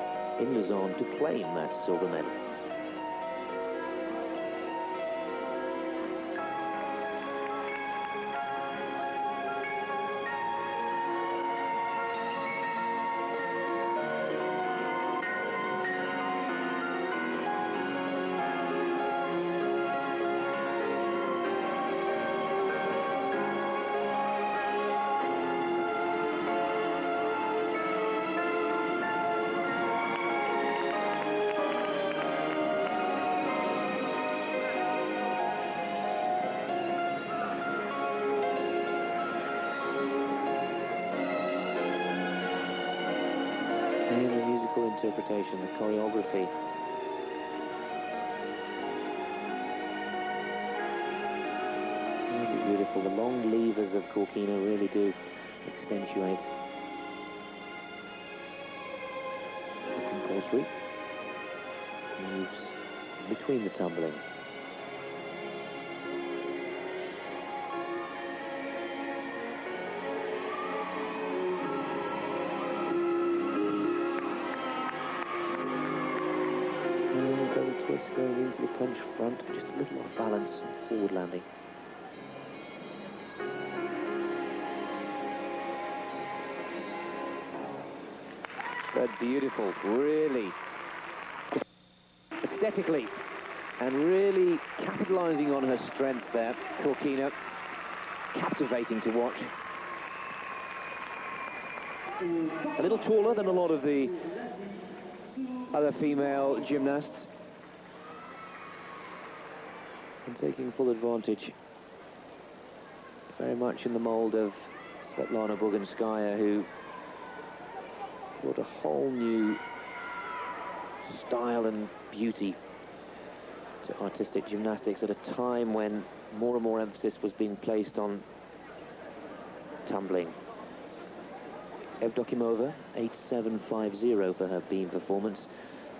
in Lausanne to claim that silver medal. Interpretation, the choreography. Really beautiful. The long levers of Korkina really do accentuate the compulsory moves between the tumbling. Twist going into the punch front, just a little off balance and forward landing. But beautiful, really. Aesthetically and really capitalising on her strength there. Corkina, captivating to watch. A little taller than a lot of the other female gymnasts, and taking full advantage, very much in the mould of Svetlana Buganskaya, who brought a whole new style and beauty to artistic gymnastics at a time when more and more emphasis was being placed on tumbling. Evdokimova, 8.750 for her beam performance,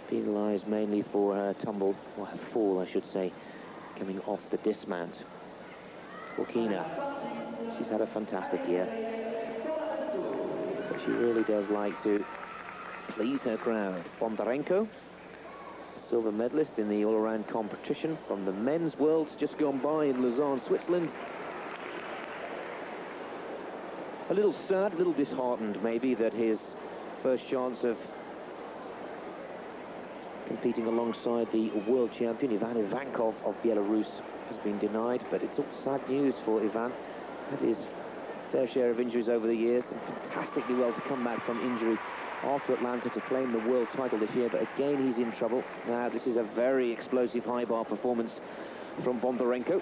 penalised mainly for her tumble, or her fall, I should say, coming off the dismount. Corkina, she's had a fantastic year, but she really does like to please her crowd. Bondarenko, silver medalist in the all-around competition from the men's worlds just gone by in Lausanne, Switzerland. A little sad, a little disheartened maybe that his first chance of competing alongside the world champion Ivan Ivankov of Belarus has been denied, but it's all sad news for Ivan. Had his fair share of injuries over the years, and fantastically well to come back from injury after Atlanta to claim the world title this year, but again he's in trouble. Now this is a very explosive high bar performance from Bondarenko.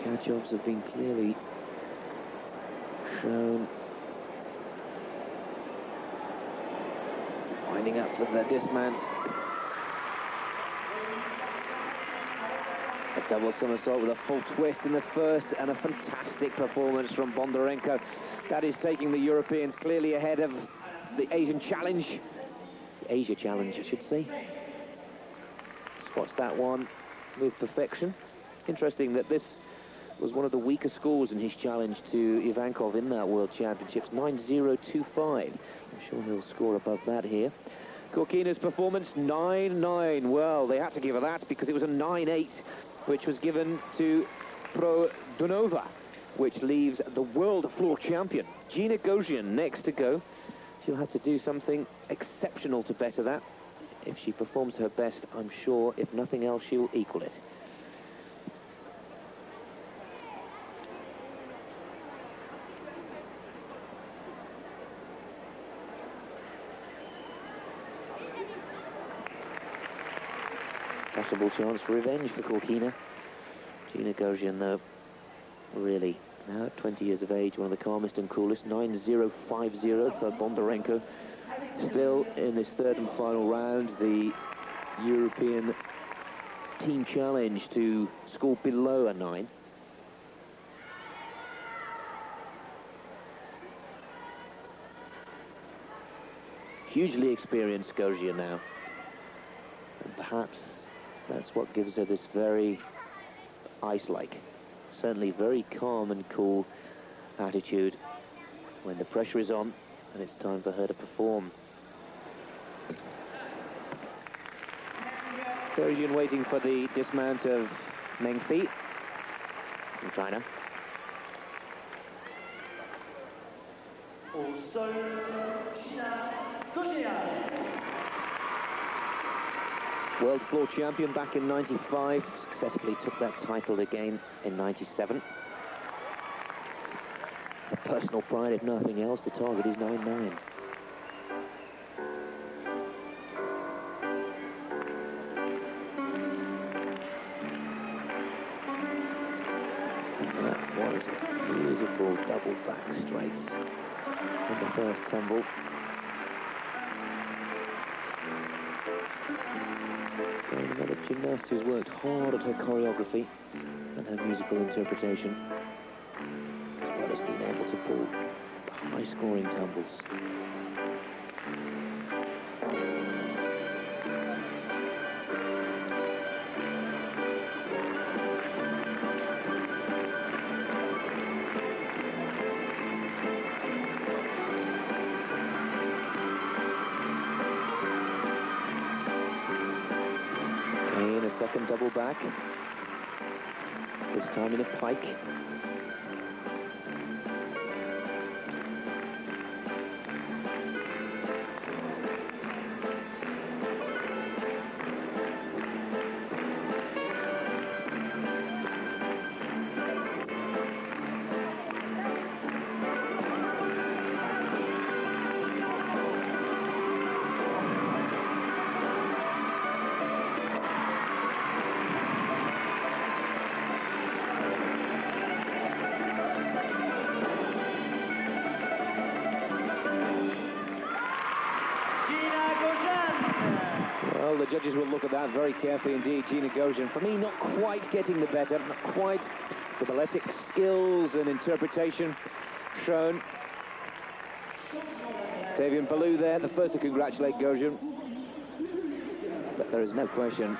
Catch-offs have been clearly shown. Winding up to the dismount. A double somersault with a full twist in the first, and a fantastic performance from Bondarenko. That is taking the Europeans clearly ahead of the Asian challenge. The Asia challenge, I should say. Spots that one with perfection. Interesting that this was one of the weaker scores in his challenge to Ivankov in that World Championships, 9.025. I'm sure he'll score above that here. Corkina's performance, 9.9. Well, they had to give her that because it was a 9.8, which was given to Prodonova, which leaves the world floor champion, Gina Gosian, next to go. She'll have to do something exceptional to better that. If she performs her best, I'm sure, if nothing else, she will equal it. Possible chance for revenge for Corkina. Gina Gosian, though, really, now at 20 years of age, one of the calmest and coolest. 9.050 for Bondarenko. Still in this third and final round, the European team challenge to score below a 9. Hugely experienced Gosian now. And perhaps that's what gives her this very ice-like, certainly very calm and cool attitude when the pressure is on and it's time for her to perform. Gosian waiting for the dismount of Meng Fi from China. World floor champion back in 95, successfully took that title again in 97. A personal pride, if nothing else. The target is 9.9. That was a beautiful double back straights in the first tumble. And another gymnast who's worked hard at her choreography and her musical interpretation, as well as being able to pull high-scoring tumbles. Second double back, this time in a pike. Well, the judges will look at that very carefully indeed. Gina Gosian, for me, not quite getting the better, not quite the balletic skills and interpretation shown. Davian Ballou there, the first to congratulate Gosian. But there is no question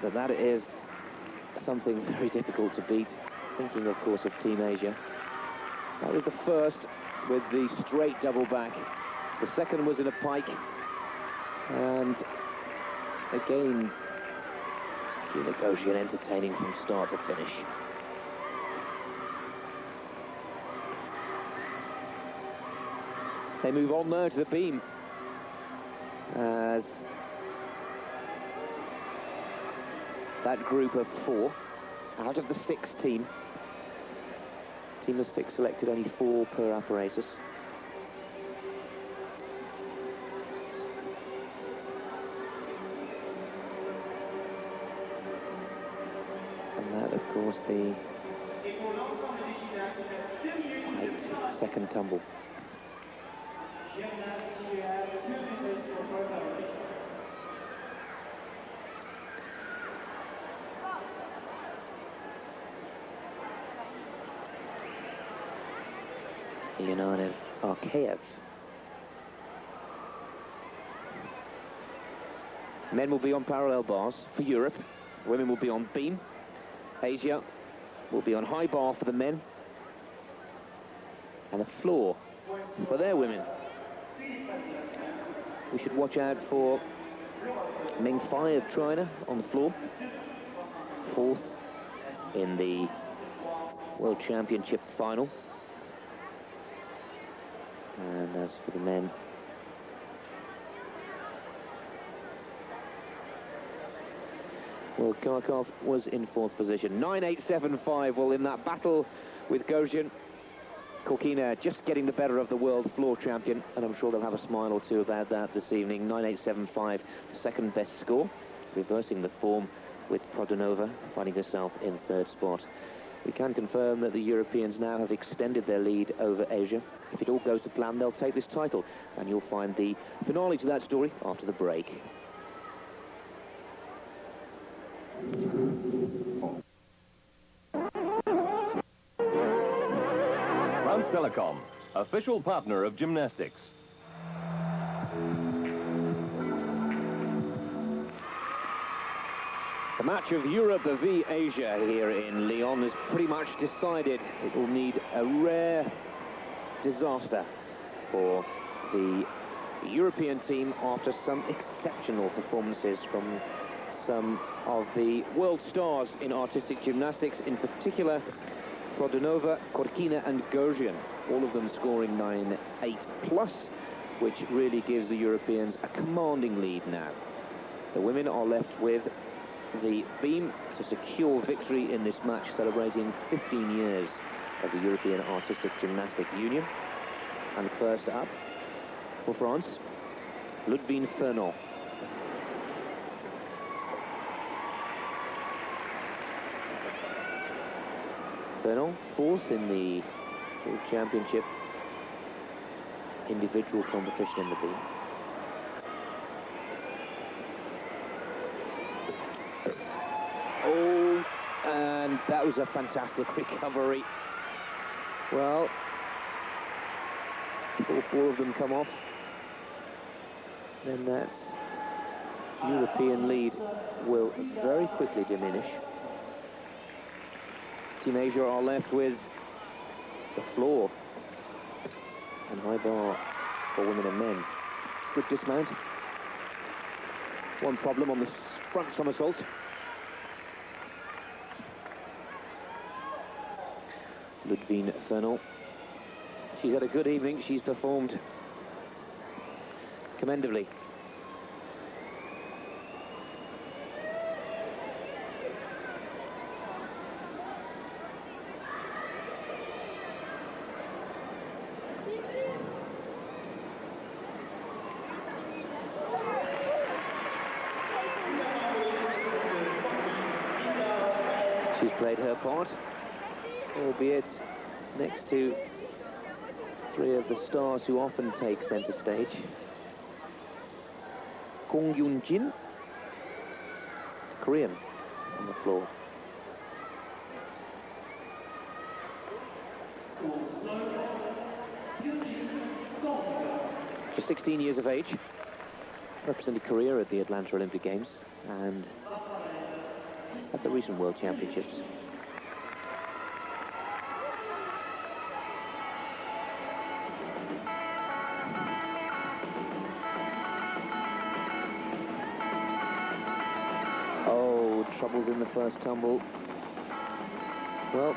that that is something very difficult to beat. Thinking, of course, of Team Asia. That was the first with the straight double back. The second was in a pike. And again, Gina Gosian entertaining from start to finish. They move on now to the beam as that group of 4 out of the 6 team of 6 selected only 4 per apparatus. And that, of course, the height second tumble. Lyon Arkeyev. Men will be on parallel bars for Europe. Women will be on beam. Asia will be on high bar for the men. And a floor for their women. We should watch out for Ming Fai of China on the floor. 4th in the World Championship final. And as for the men, well, Kharkov was in 4th position. 9.875. Well, in that battle with Gosian, Korkina just getting the better of the world floor champion, and I'm sure they'll have a smile or two about that this evening. 9.875, the second best score, reversing the form with Prodonova finding herself in 3rd spot. We can confirm that the Europeans now have extended their lead over Asia. If it all goes to plan, they'll take this title, and you'll find the finale to that story after the break. France Telecom, official partner of gymnastics. The match of Europe v Asia here in Lyon is pretty much decided. It will need a rare disaster for the European team after some exceptional performances from some of the world stars in artistic gymnastics, in particular Prodonova, Korkina and Gosian, all of them scoring 9.8 plus, which really gives the Europeans a commanding lead now. The women are left with the beam to secure victory in this match, celebrating 15 years of the European Artistic Gymnastic Union. And first up for France, Ludwig Fernand. Fernand, 4th in the World Championship individual competition in the beam. Oh, and that was a fantastic recovery. Well, all 4 of them come off. Then that European lead will very quickly diminish. Team Asia are left with the floor and high bar for women and men. Good dismount. One problem on the front somersault. Ludwig Fernand. She's had a good evening. She's performed commendably. She's played her part, albeit next to 3 of the stars who often take centre stage. Kong Yoon Jin, Korean, on the floor. Just 16 years of age, represented Korea at the Atlanta Olympic Games and at the recent World Championships. Oh, troubles in the first tumble. Well,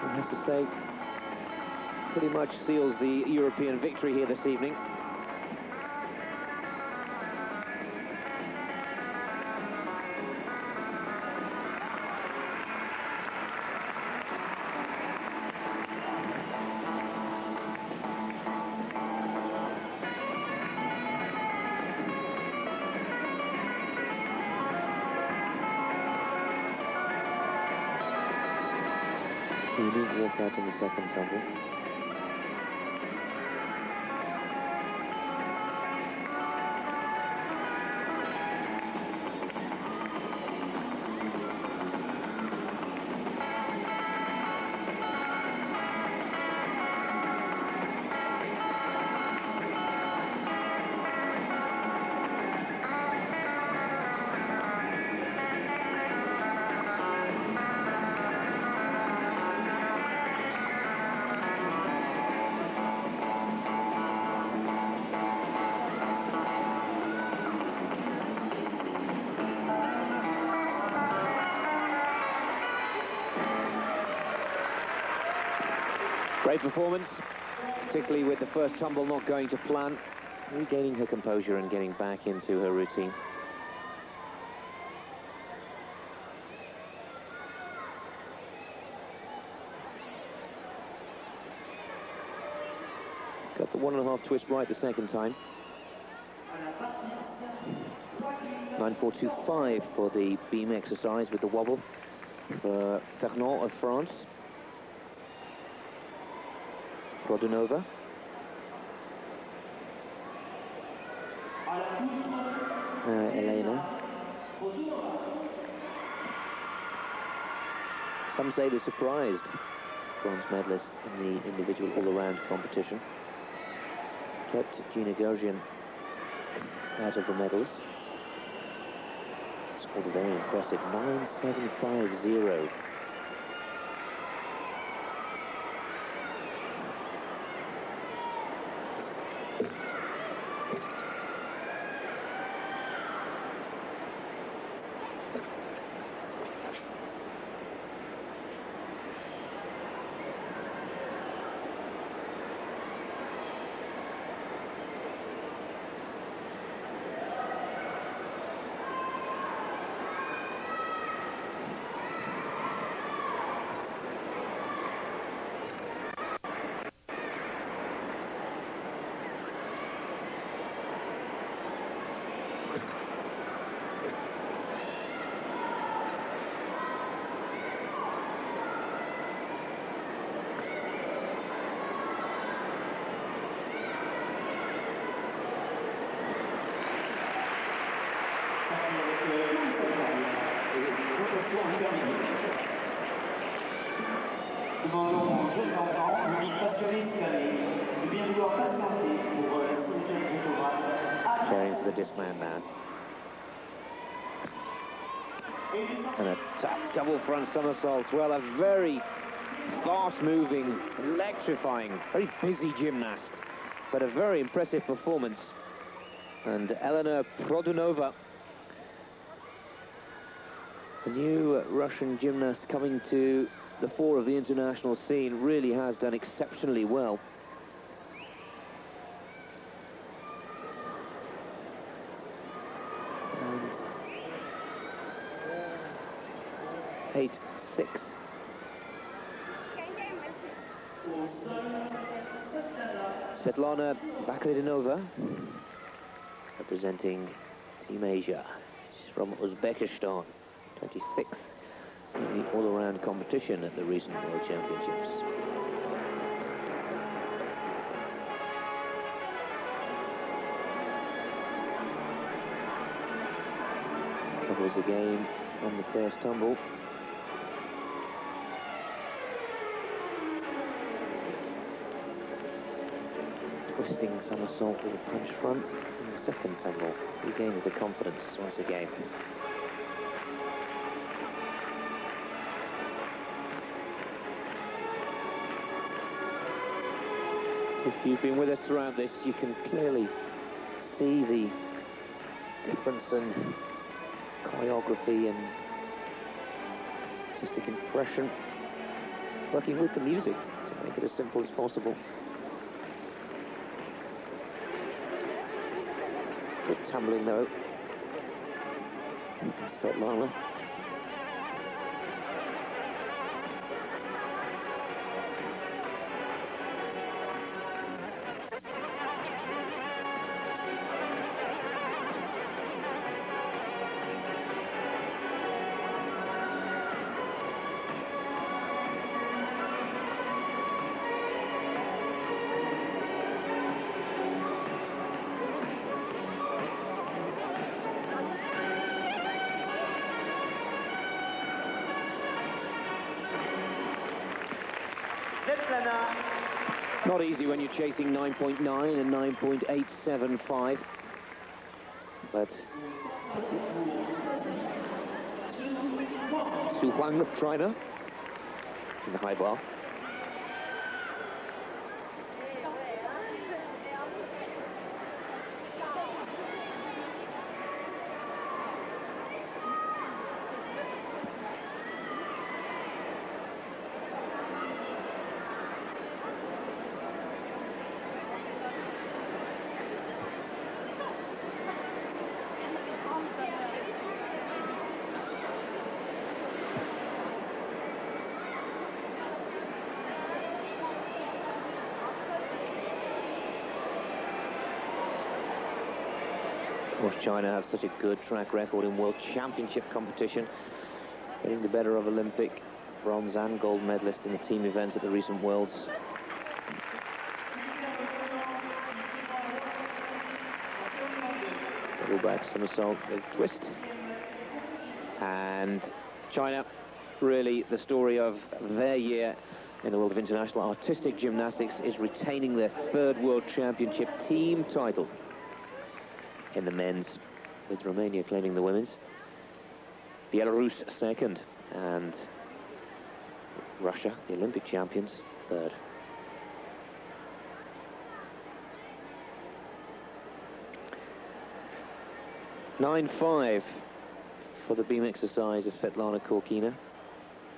I have to say, pretty much seals the European victory here this evening. Unique walkout in the second tumble. Great performance, particularly with the first tumble not going to plan, regaining her composure and getting back into her routine. Got the 1.5 twist right the second time. 9.425 for the beam exercise with the wobble for Fernand of France. Rodunova. Elena. Some say the surprised bronze medalist in the individual all-around competition. Kept Gina Gershon out of the medals. Scored a very impressive 9.750. Sharing for the discman now. And a double front somersault. Well, a very fast-moving, electrifying, very busy gymnast, but a very impressive performance. And Elena Produnova, the new Russian gymnast coming to the fore of the international scene, really has done exceptionally well. And 8.6. Svetlana Baklidinova, representing Team Asia. She's from Uzbekistan, 26th in the all-around competition at the recent World Championships. was the game on the first tumble. Twisting somersault with a punch front in the second tumble. Regaining the confidence once again. If you've been with us throughout this, you can clearly see the difference in choreography and artistic impression, working with the music to make it as simple as possible. Good tumbling though. Svetlana. Not easy when you're chasing 9.9 and 9.875, but Su Huang, the trainer, in the high bar. Of course, China have such a good track record in World Championship competition, getting the better of Olympic bronze and gold medalists in the team events at the recent Worlds. Double back somersault with twist. And China, really the story of their year in the world of international artistic gymnastics, is retaining their third World Championship team title in the men's, with Romania claiming the women's, Belarus second, and Russia, the Olympic champions, third. (9.5) for the beam exercise of Svetlana Korkina,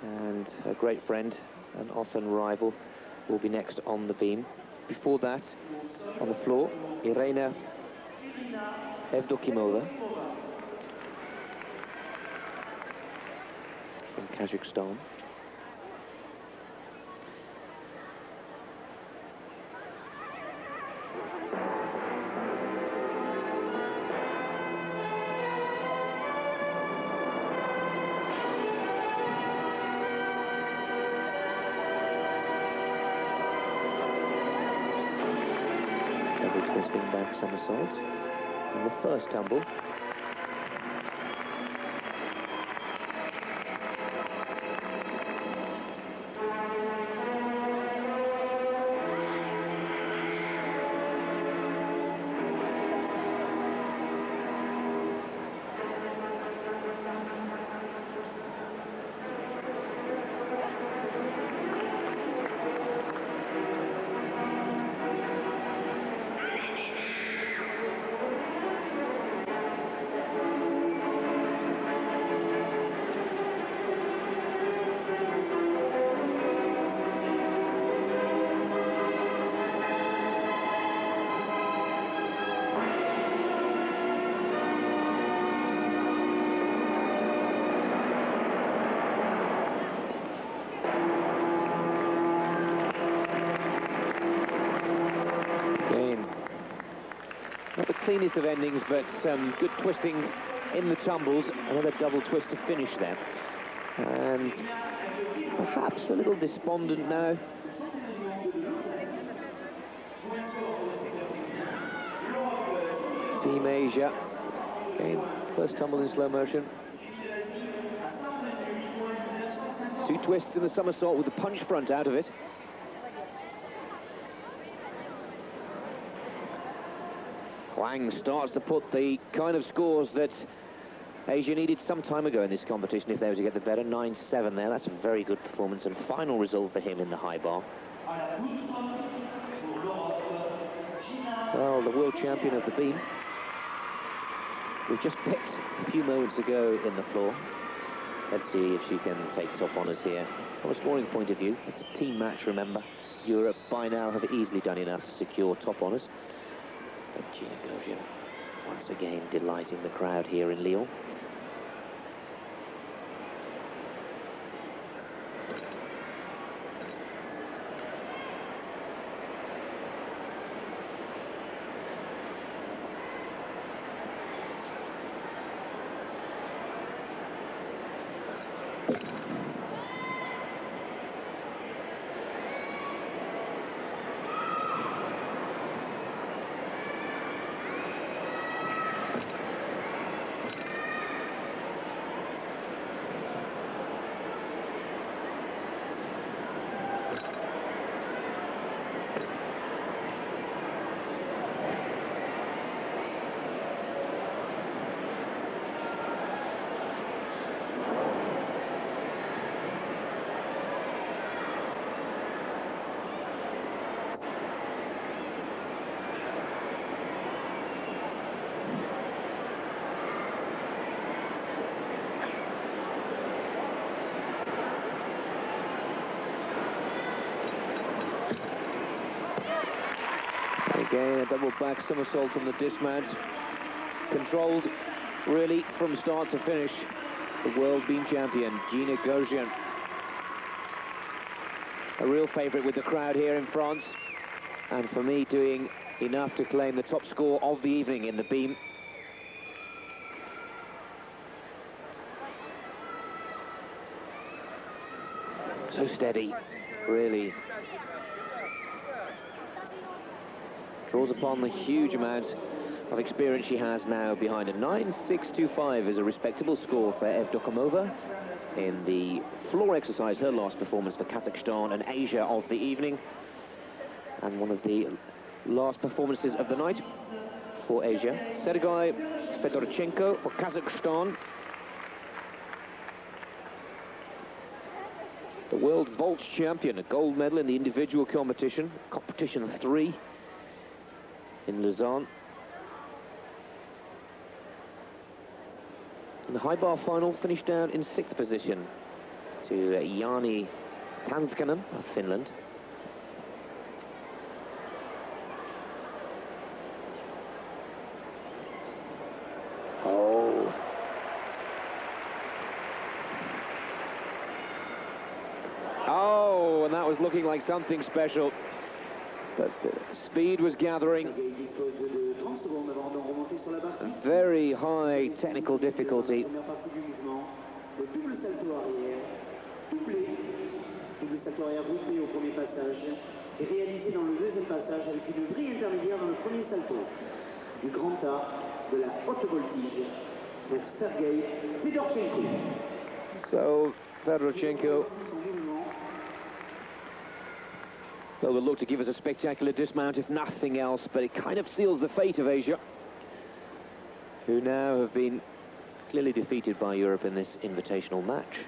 and her great friend and often rival will be next on the beam. Before that, on the floor, Irina Evdokimova from Kazakhstan. Double twisting back somersault in the first tumble. Not the cleanest of endings, but some good twisting in the tumbles. Another double twist to finish there. And perhaps a little despondent now. Team Asia. Again, first tumble in slow motion. 2 twists in the somersault with the punch front out of it. Wang starts to put the kind of scores that Asia needed some time ago in this competition if they were to get the better. 9-7 there. That's a very good performance and final result for him in the high bar. Well, the world champion of the beam, we've just picked a few moments ago in the floor. Let's see if she can take top honours here. From a scoring point of view, it's a team match, remember. Europe by now have easily done enough to secure top honours. But Gina Gogin, once again, delighting the crowd here in Lyon. Again, a double back somersault from the dismount. Controlled, really, from start to finish. The world beam champion, Gina Gogin. A real favourite with the crowd here in France. And for me, doing enough to claim the top score of the evening in the beam. So steady, really. Draws upon the huge amount of experience she has now behind her. 9.625 is a respectable score for Evdokimova in the floor exercise, her last performance for Kazakhstan and Asia of the evening. And one of the last performances of the night for Asia. Sergei Fedorchenko for Kazakhstan. The world vault champion, a gold medal in the individual competition, competition 3. In Lyon. And the high bar final finished down in 6th position to Jani Tanskanen of Finland. Oh. Oh, and that was looking like something special. But speed was gathering. Very high technical difficulty. So, Fedorchenko will look to give us a spectacular dismount, if nothing else, but it kind of seals the fate of Asia, who now have been clearly defeated by Europe in this invitational match.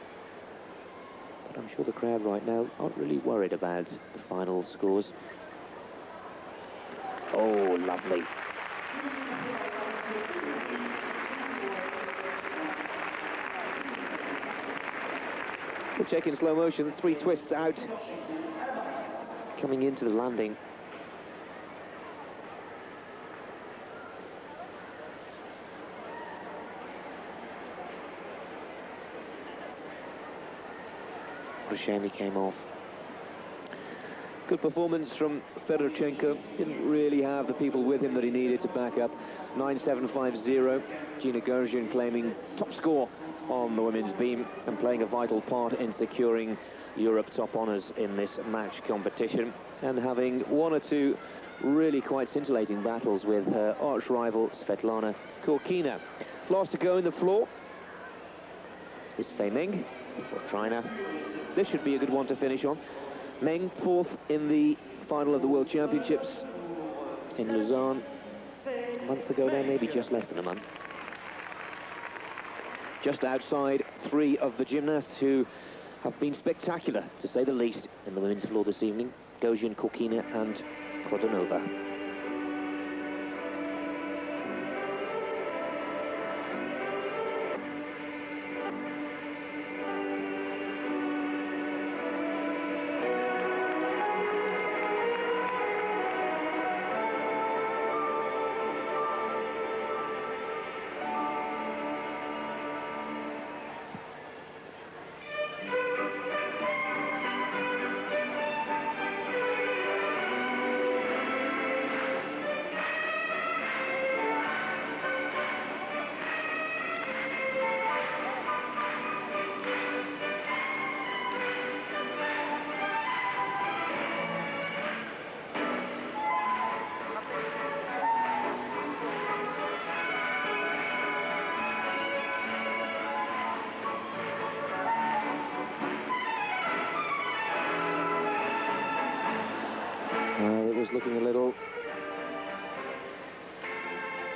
But I'm sure the crowd right now aren't really worried about the final scores. Oh, lovely. We'll check in slow motion, 3 twists out. Coming into the landing. What a shame he came off. Good performance from Fedorchenko. Didn't really have the people with him that he needed to back up. 9.750. Gina Gogin claiming top score on the women's beam and playing a vital part in securing Europe top honours in this match competition, and having 1 or 2 really quite scintillating battles with her arch rival Svetlana Korkina. Last to go in the floor is Fei Ming for China. this should be a good one to finish on. Meng, fourth in the final of the World Championships in Lausanne a month ago now, maybe just less than a month. Just outside three of the gymnasts who have been spectacular, to say the least, in the women's floor this evening. Gojin, Korkina and Prodanova. It was looking a little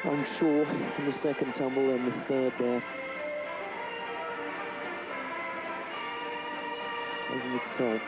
unsure in the second tumble and the third there. Taking its toll.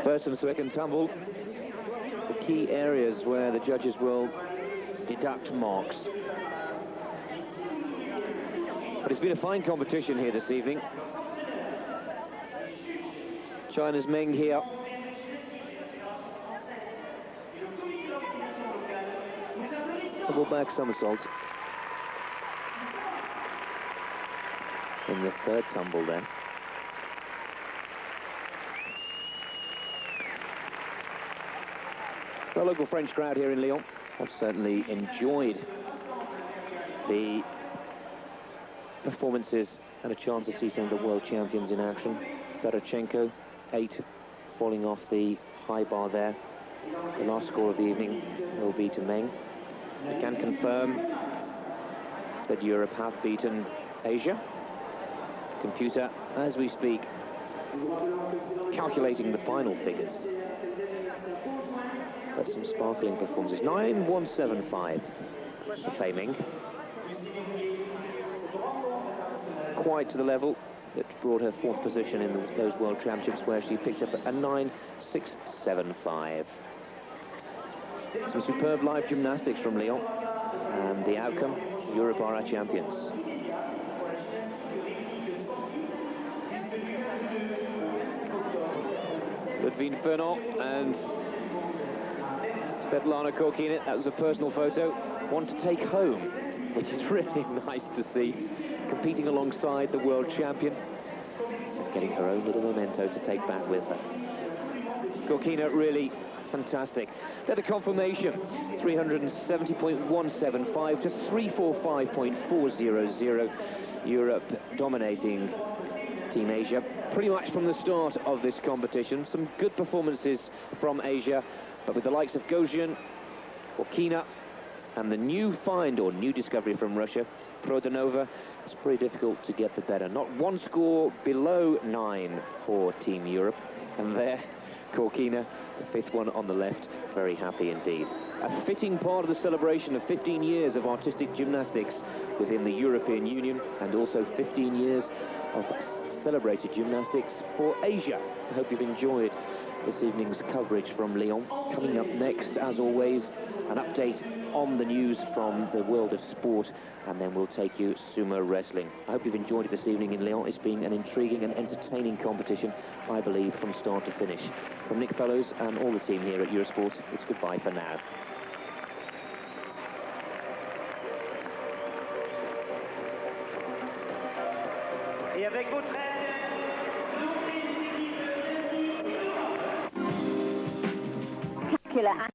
First and second tumble, the key areas where the judges will deduct marks. But it's been a fine competition here this evening. China's Meng here. Double back somersault. In the third tumble then. The local French crowd here in Lyon have certainly enjoyed the performances and a chance to see some of the world champions in action. Fedorchenko, 8, falling off the high bar there. The last score of the evening will be to Meng. We can confirm that Europe have beaten Asia. Computer, as we speak, calculating the final figures. But some sparkling performances. 9.175 for Fei Ming. Quite to the level that brought her fourth position in those World Championships, where she picked up a 9.675. Some superb live gymnastics from Lyon. And the outcome, Europe are our champions. Ludwig Fernand and Svetlana Korkina, that was a personal photo, one to take home, which is really nice to see, competing alongside the world champion, and getting her own little memento to take back with her. Korkina really fantastic. Then a confirmation, 370.175 to 345.400, Europe dominating Team Asia pretty much from the start of this competition. Some good performances from Asia, but with the likes of Gojin, Korkina, and the new find or new discovery from Russia, Prodanova, it's pretty difficult to get the better. Not one score below 9 for Team Europe. And there, Korkina, the fifth one on the left, very happy indeed. A fitting part of the celebration of 15 years of artistic gymnastics within the European Union, and also 15 years of celebrated gymnastics for Asia. I hope you've enjoyed this evening's coverage from Lyon. Coming up next, as always, an update on the news from the world of sport, and then we'll take you sumo wrestling. I hope you've enjoyed it this evening in Lyon. It's been an intriguing and entertaining competition, I believe, from start to finish. From Nick Fellows and all the team here at Eurosport, it's goodbye for now. Et avec votre aide, nous muscular